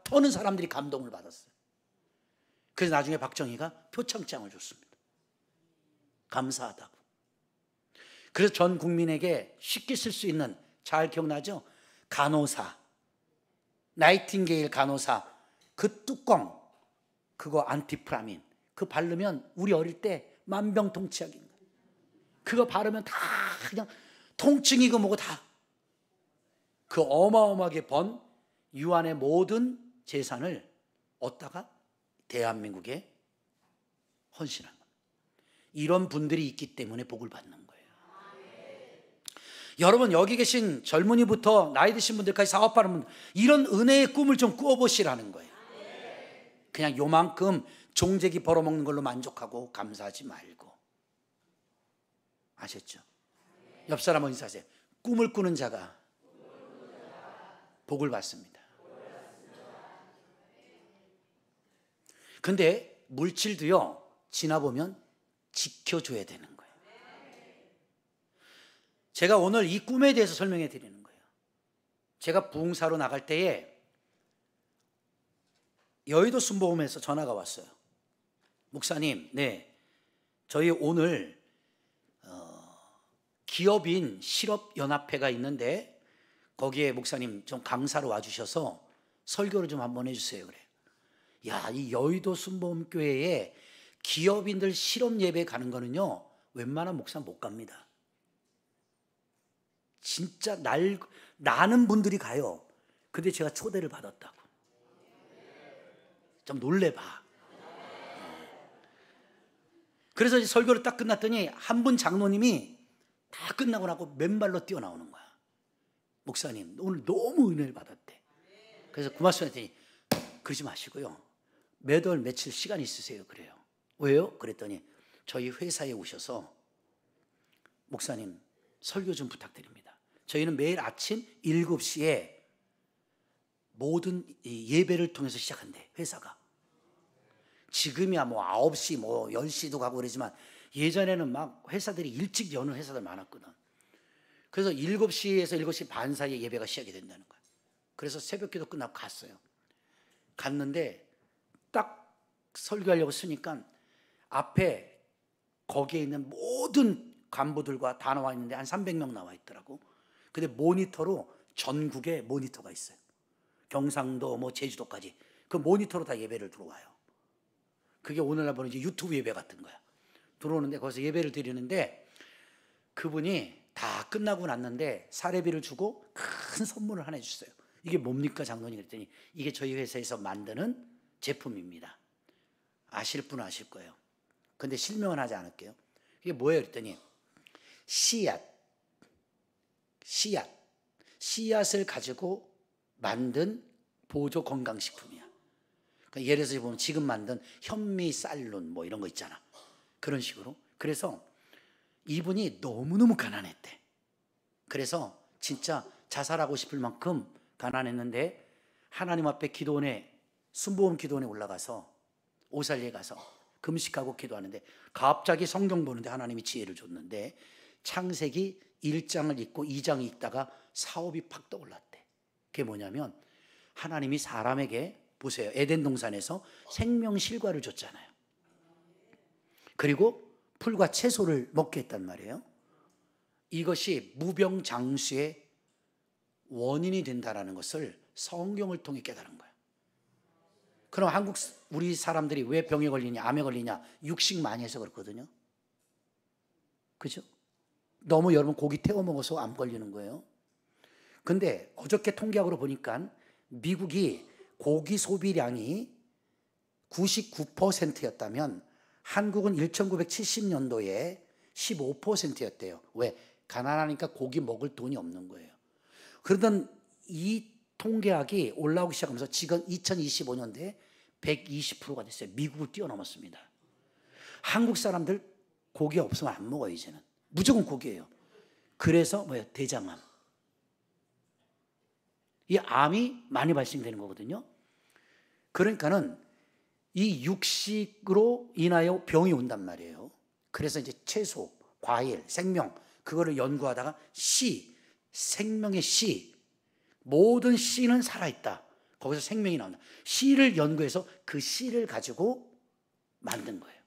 터는 사람들이 감동을 받았어요. 그래서 나중에 박정희가 표창장을 줬습니다. 감사하다고. 그래서 전 국민에게 쉽게 쓸 수 있는, 잘 기억나죠? 간호사, 나이팅게일 간호사 그 뚜껑, 그거 안티프라민 그거 바르면 우리 어릴 때 만병통치약인 거예요. 그거 바르면 다 그냥 통증이고 뭐고 다 그 어마어마하게 번 유한의 모든 재산을 얻다가 대한민국에 헌신한 겁니다. 이런 분들이 있기 때문에 복을 받는 거예요. 여러분, 여기 계신 젊은이부터 나이 드신 분들까지 사업하는 분들, 이런 은혜의 꿈을 좀 꾸어보시라는 거예요. 그냥 요만큼 종재기 벌어먹는 걸로 만족하고 감사하지 말고. 아셨죠? 옆 사람 인사하세요. 꿈을 꾸는 자가 복을 받습니다. 근데 물질도요, 지나보면 지켜줘야 되는 거예요. 제가 오늘 이 꿈에 대해서 설명해 드리는 거예요. 제가 부흥사로 나갈 때에 여의도 순복음에서 전화가 왔어요. 목사님, 네, 저희 오늘 기업인 실업연합회가 있는데 거기에 목사님 좀 강사로 와주셔서 설교를 좀 한번 해주세요. 그래요. 야, 이 여의도 순복음교회에 기업인들 실업 예배 가는 거는요, 웬만한 목사 못 갑니다. 진짜 나는 분들이 가요. 근데 제가 초대를 받았다고. 좀 놀래봐. 그래서 설교를 딱 끝났더니 한 분 장로님이 다 끝나고 나고 맨발로 뛰어나오는 거야. 목사님, 오늘 너무 은혜를 받았대. 그래서 고맙습니다 했더니 그러지 마시고요, 몇 월 며칠 시간 있으세요? 그래요. 왜요? 그랬더니 저희 회사에 오셔서 목사님 설교 좀 부탁드립니다. 저희는 매일 아침 7시에 모든 예배를 통해서 시작한대, 회사가. 지금이야 뭐 9시 뭐 10시도 가고 그러지만 예전에는 막 회사들이 일찍 여는 회사들 많았거든. 그래서 7시에서 7시 반 사이에 예배가 시작이 된다는 거야. 그래서 새벽기도 끝나고 갔어요. 갔는데 딱 설교하려고 쓰니까 앞에 거기에 있는 모든 간부들과 다 나와 있는데 한 300명 나와 있더라고. 근데 모니터로 전국에 모니터가 있어요. 경상도 뭐 제주도까지 그 모니터로 다 예배를 들어와요. 그게 오늘날 보는 이제 유튜브 예배 같은 거야. 들어오는데 거기서 예배를 드리는데 그분이 다 끝나고 났는데 사례비를 주고 큰 선물을 하나 주셨어요. 이게 뭡니까 장로님? 그랬더니 이게 저희 회사에서 만드는 제품입니다. 아실 분은 아실 거예요. 근데 실명은 하지 않을게요. 이게 뭐예요? 그랬더니 씨앗을 가지고 만든 보조 건강식품이야. 그러니까 예를 들어서 보면 지금 만든 현미 쌀룬 뭐 이런 거 있잖아. 그런 식으로. 그래서 이분이 너무너무 가난했대. 그래서 진짜 자살하고 싶을 만큼 가난했는데 하나님 앞에 기도원에, 순복음 기도원에 올라가서 오살리에 가서 금식하고 기도하는데 갑자기 성경 보는데 하나님이 지혜를 줬는데 창세기 1장을 읽고 2장 읽다가 사업이 팍 떠올랐대. 그게 뭐냐면 하나님이 사람에게 보세요. 에덴 동산에서 생명실과를 줬잖아요. 그리고 풀과 채소를 먹게 했단 말이에요. 이것이 무병장수의 원인이 된다는 것을 성경을 통해 깨달은 거예요. 그럼 우리 사람들이 왜 병에 걸리냐, 암에 걸리냐, 육식 많이 해서 그렇거든요. 그죠? 너무 여러분 고기 태워 먹어서 암 걸리는 거예요. 근데 어저께 통계학으로 보니까 미국이 고기 소비량이 99%였다면 한국은 1970년도에 15%였대요. 왜? 가난하니까 고기 먹을 돈이 없는 거예요. 그러던 이 통계학이 올라오기 시작하면서 지금 2025년도에 120%가 됐어요. 미국을 뛰어넘었습니다. 한국 사람들 고기 없으면 안 먹어요. 이제는 무조건 고기예요. 그래서 뭐예요? 대장암. 이 암이 많이 발생되는 거거든요. 그러니까는 이 육식으로 인하여 병이 온단 말이에요. 그래서 이제 채소, 과일, 생명 그거를 연구하다가 씨, 생명의 씨, 모든 씨는 살아있다. 거기서 생명이 나온다. 씨를 연구해서 그 씨를 가지고 만든 거예요.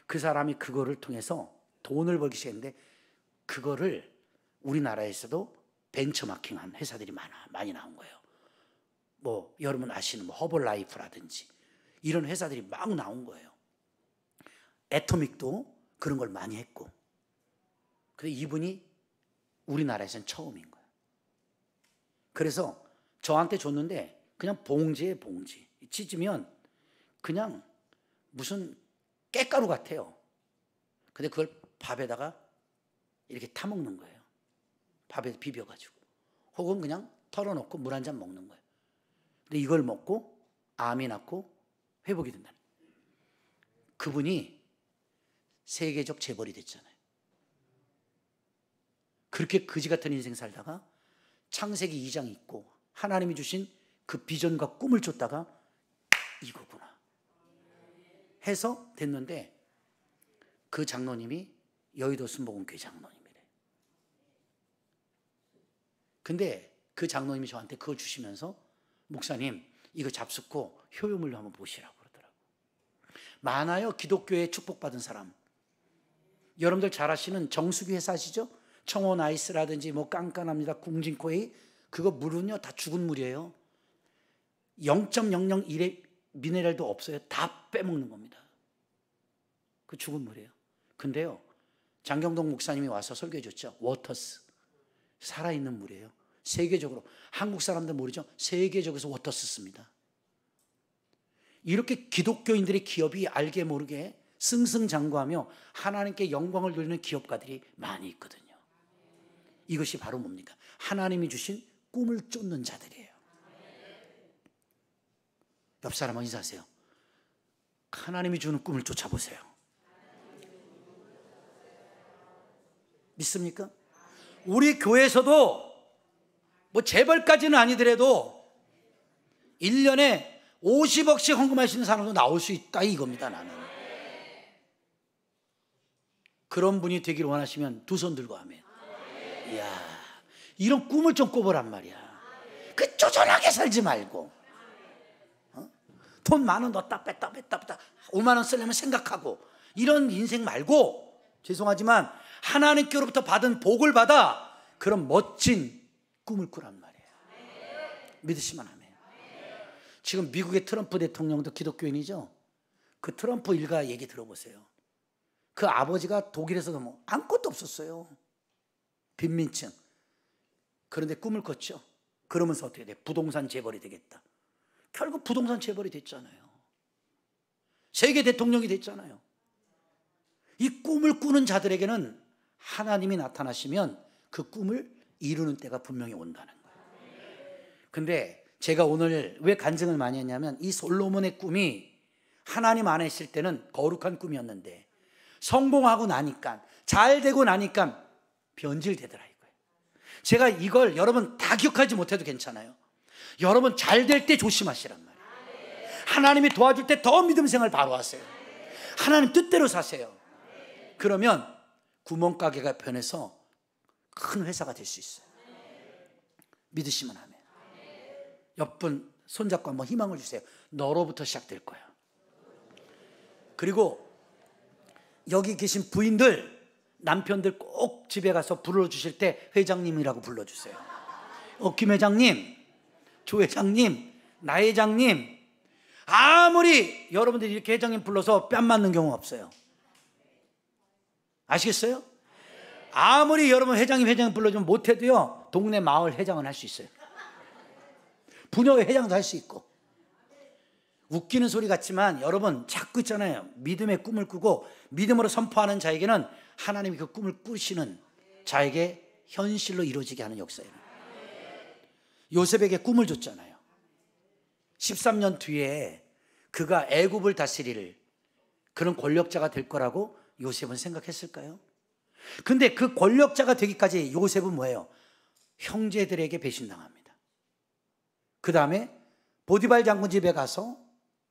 그 사람이 그거를 통해서 돈을 벌기 시작했는데 그거를 우리나라에서도 벤처마킹한 회사들이 많이 나온 거예요. 뭐 여러분 아시는 뭐 허벌라이프라든지 이런 회사들이 막 나온 거예요. 애토믹도 그런 걸 많이 했고. 근데 이분이 우리나라에서는 처음인 거예요. 그래서 저한테 줬는데 그냥 봉지에 봉지. 찢으면 그냥 무슨 깻가루 같아요. 근데 그걸 밥에다가 이렇게 타먹는 거예요. 밥에 비벼가지고. 혹은 그냥 털어놓고 물 한 잔 먹는 거예요. 근데 이걸 먹고 암이 낫고 회복이 된다는 거예요. 그분이 세계적 재벌이 됐잖아요. 그렇게 그지 같은 인생 살다가 창세기 2장 읽고 하나님이 주신 그 비전과 꿈을 쫓다가 이거구나 해서 됐는데 그 장로님이 여의도 순복음교회 장로님이래. 근데 그 장로님이 저한테 그걸 주시면서 목사님 이거 잡숫고 효용을 한번 보시라고 그러더라고요. 많아요. 기독교에 축복받은 사람. 여러분들 잘 아시는 정수기 회사 아시죠? 청원 아이스라든지 뭐 깐깐합니다. 궁진코웨이 그거 물은요 다 죽은 물이에요. 0.001의 미네랄도 없어요. 다 빼먹는 겁니다. 그 죽은 물이에요. 근데요 장경동 목사님이 와서 설교해 줬죠. 워터스 살아있는 물이에요. 세계적으로 한국 사람들 모르죠? 세계적에서 워터스 씁니다. 이렇게 기독교인들의 기업이 알게 모르게 승승장구하며 하나님께 영광을 돌리는 기업가들이 많이 있거든요. 이것이 바로 뭡니까? 하나님이 주신 꿈을 쫓는 자들이에요. 옆 사람과 인사하세요. 하나님이 주는 꿈을 쫓아보세요. 믿습니까? 우리 교회에서도 뭐 재벌까지는 아니더라도 1년에 50억씩 헌금하시는 사람도 나올 수 있다 이겁니다. 나는 그런 분이 되기를 원하시면 두 손 들고 아멘. 이야, 이런 꿈을 좀 꿔보란 말이야. 그 쪼잔하게 살지 말고 돈 많은 넣었다 뺐다 5만 원 쓰려면 생각하고 이런 인생 말고 죄송하지만 하나님께로부터 받은 복을 받아 그런 멋진 꿈을 꾸란 말이에요. 믿으시면 아멘. 지금 미국의 트럼프 대통령도 기독교인이죠. 그 트럼프 일가 얘기 들어보세요. 그 아버지가 독일에서도 뭐 아무것도 없었어요. 빈민층. 그런데 꿈을 꿨죠. 그러면서 어떻게 돼? 부동산 재벌이 되겠다. 결국 부동산 재벌이 됐잖아요. 세계 대통령이 됐잖아요. 이 꿈을 꾸는 자들에게는 하나님이 나타나시면 그 꿈을 이루는 때가 분명히 온다는 거예요. 근데 제가 오늘 왜 간증을 많이 했냐면 이 솔로몬의 꿈이 하나님 안에 있을 때는 거룩한 꿈이었는데 성공하고 나니까 잘 되고 나니까 변질되더라 이거예요. 제가 이걸 여러분 다 기억하지 못해도 괜찮아요. 여러분 잘 될 때 조심하시란 말이에요. 하나님이 도와줄 때 더 믿음 생활 바로 하세요. 하나님 뜻대로 사세요. 그러면 구멍가게가 변해서 큰 회사가 될 수 있어요. 믿으시면 하면. 옆분 손잡고 한번 희망을 주세요. 너로부터 시작될 거야. 그리고 여기 계신 부인들, 남편들 꼭 집에 가서 불러주실 때 회장님이라고 불러주세요. 김 회장님, 조 회장님, 나 회장님. 아무리 여러분들이 이렇게 회장님 불러서 뺨 맞는 경우 없어요. 아시겠어요? 아무리 여러분 회장님 불러주면 못해도요, 동네 마을 회장은 할 수 있어요. 부녀회 회장도 할 수 있고. 웃기는 소리 같지만 여러분 자꾸 있잖아요. 믿음의 꿈을 꾸고 믿음으로 선포하는 자에게는 하나님이 그 꿈을 꾸시는 자에게 현실로 이루어지게 하는 역사예요. 요셉에게 꿈을 줬잖아요. 13년 뒤에 그가 애굽을 다스릴 그런 권력자가 될 거라고 요셉은 생각했을까요? 근데 그 권력자가 되기까지 요셉은 뭐예요? 형제들에게 배신당합니다. 그 다음에 보디발 장군 집에 가서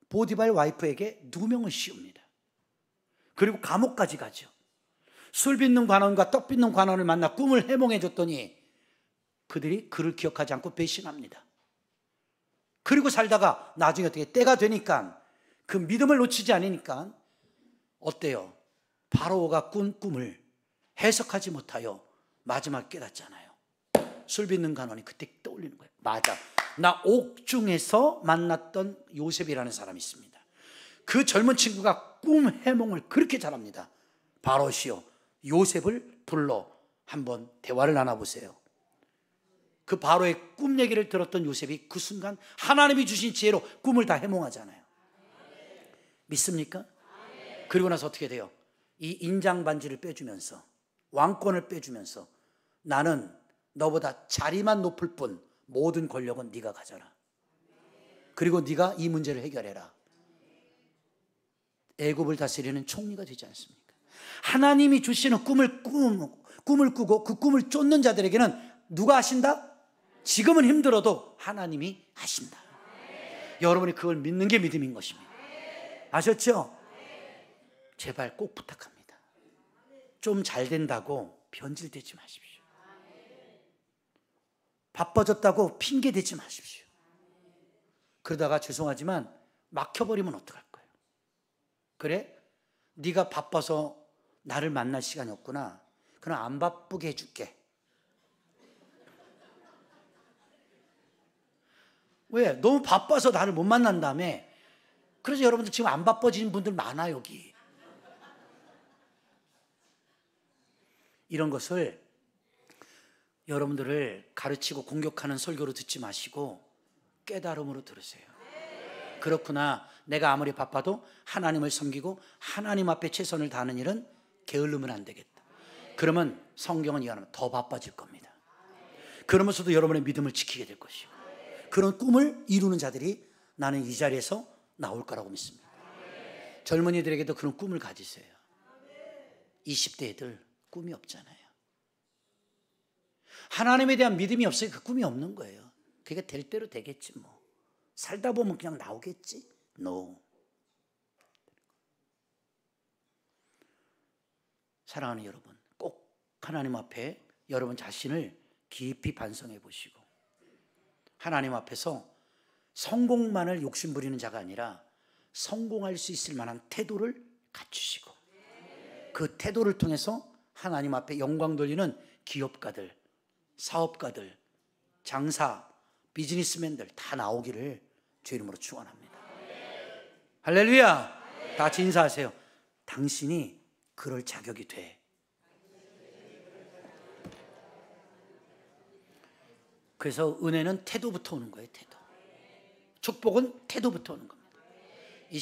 보디발 와이프에게 누명을 씌웁니다. 그리고 감옥까지 가죠. 술 빚는 관원과 떡 빚는 관원을 만나 꿈을 해몽해 줬더니 그들이 그를 기억하지 않고 배신합니다. 그리고 살다가 나중에 어떻게 때가 되니까 그 믿음을 놓치지 않으니까 어때요? 바로가 꾼 꿈을 해석하지 못하여 마지막에 깨닫잖아요. 술 빚는 관원이 그때 떠올리는 거예요. 맞아, 나 옥중에서 만났던 요셉이라는 사람이 있습니다. 그 젊은 친구가 꿈 해몽을 그렇게 잘합니다. 바로시요, 요셉을 불러 한번 대화를 나눠보세요. 그 바로의 꿈 얘기를 들었던 요셉이 그 순간 하나님이 주신 지혜로 꿈을 다 해몽하잖아요. 믿습니까? 그리고 나서 어떻게 돼요? 이 인장 반지를 빼주면서, 왕권을 빼주면서, 나는 너보다 자리만 높을 뿐 모든 권력은 네가 가져라. 그리고 네가 이 문제를 해결해라. 애굽을 다스리는 총리가 되지 않습니까? 하나님이 주시는 꿈을 꾸고 그 꿈을 쫓는 자들에게는 누가 하신다? 지금은 힘들어도 하나님이 하신다. 여러분이 그걸 믿는 게 믿음인 것입니다. 아셨죠? 제발 꼭 부탁합니다. 좀 잘 된다고 변질되지 마십시오. 바빠졌다고 핑계 대지 마십시오. 그러다가 죄송하지만 막혀버리면 어떡할 거예요? 그래? 네가 바빠서 나를 만날 시간이 없구나. 그럼 안 바쁘게 해줄게. 왜? 너무 바빠서 나를 못 만난다며. 그래서 여러분들 지금 안 바빠지는 분들 많아 여기. 이런 것을 여러분들을 가르치고 공격하는 설교로 듣지 마시고 깨달음으로 들으세요. 그렇구나, 내가 아무리 바빠도 하나님을 섬기고 하나님 앞에 최선을 다하는 일은 게을르면 안 되겠다. 그러면 성경은 이해하면 더 바빠질 겁니다. 그러면서도 여러분의 믿음을 지키게 될 것이고, 그런 꿈을 이루는 자들이 나는 이 자리에서 나올 거라고 믿습니다. 젊은이들에게도 그런 꿈을 가지세요. 20대 애들 꿈이 없잖아요. 하나님에 대한 믿음이 없으니 그 꿈이 없는 거예요. 그게 될 대로 되겠지 뭐. 살다 보면 그냥 나오겠지? No. 사랑하는 여러분, 꼭 하나님 앞에 여러분 자신을 깊이 반성해 보시고 하나님 앞에서 성공만을 욕심부리는 자가 아니라 성공할 수 있을 만한 태도를 갖추시고 그 태도를 통해서 하나님 앞에 영광 돌리는 기업가들, 사업가들, 장사, 비즈니스맨들 다 나오기를 주 이름으로 축원합니다. 할렐루야. 다 같이 인사하세요. 당신이 그럴 자격이 돼. 그래서 은혜는 태도부터 오는 거예요. 태도. 축복은 태도부터 오는 겁니다. 이